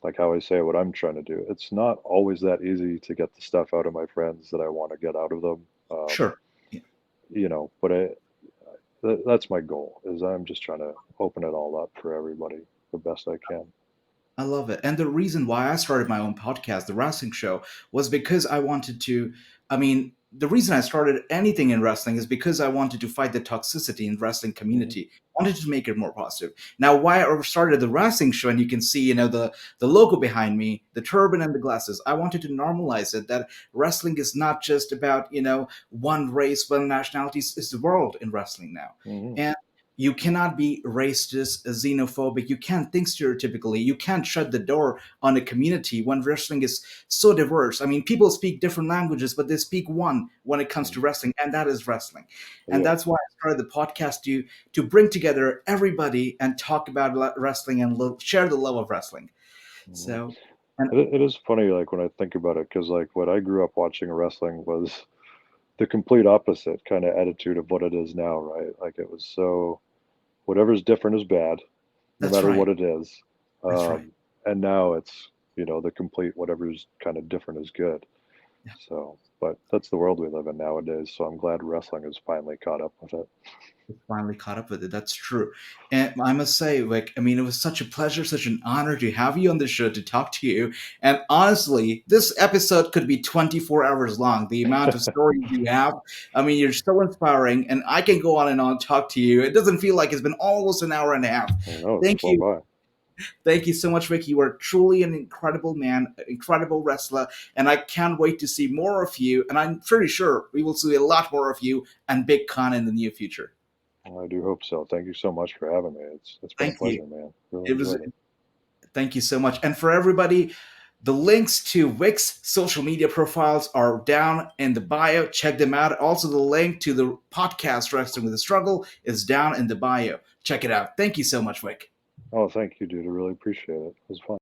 like how I say what I'm trying to do. It's not always that easy to get the stuff out of my friends that I want to get out of them. Sure. Yeah. But that's my goal. Is I'm just trying to open it all up for everybody the best I can. I love it. And the reason why I started my own podcast, The Wrassingh Show, was because I wanted to. I mean, the reason I started anything in wrestling is because I wanted to fight the toxicity in the wrestling Hmm. community. I wanted to make it more positive. Now, why I started The Wrassingh Show, and you can see, the logo behind me, the turban and the glasses. I wanted to normalize it that wrestling is not just about one race, one nationality. It's the world in wrestling now, Hmm. and you cannot be racist, xenophobic. You can't think stereotypically. You can't shut the door on a community when wrestling is so diverse. I mean, people speak different languages, but they speak one when it comes to Hmm. wrestling, and that is wrestling. And Yeah. that's why I started the podcast to bring together everybody and talk about wrestling and share the love of wrestling. Hmm. So, and It is funny, like when I think about it, because like what I grew up watching wrestling was the complete opposite kind of attitude of what it is now, right? Like it was so whatever's different is bad, no that's matter right. what it is. That's right. And now it's, the complete whatever's kind of different is good. Yeah. So, but that's the world we live in nowadays. So I'm glad wrestling has finally caught up with it. Finally caught up with it. That's true. And I must say, like, I mean, it was such a pleasure, such an honor to have you on the show to talk to you. And honestly, this episode could be 24 hours long. The amount of stories you have. I mean, you're so inspiring, and I can go on and on and talk to you. It doesn't feel like it's been almost an hour and a half. I know it's Thank flown you. by. Thank you so much, Vic. You are truly an incredible man, an incredible wrestler, and I can't wait to see more of you. And I'm pretty sure we will see a lot more of you and Big Kon in the near future. I do hope so. Thank you so much for having me. It's been a Thank you. pleasure, man. Really It was. enjoyed it. Thank you so much. And for everybody, the links to Vic's social media profiles are down in the bio. Check them out. Also, the link to the podcast Wrestling with the Struggle is down in the bio. Check it out. Thank you so much, Vic. Oh, thank you, dude. I really appreciate it. It was fun.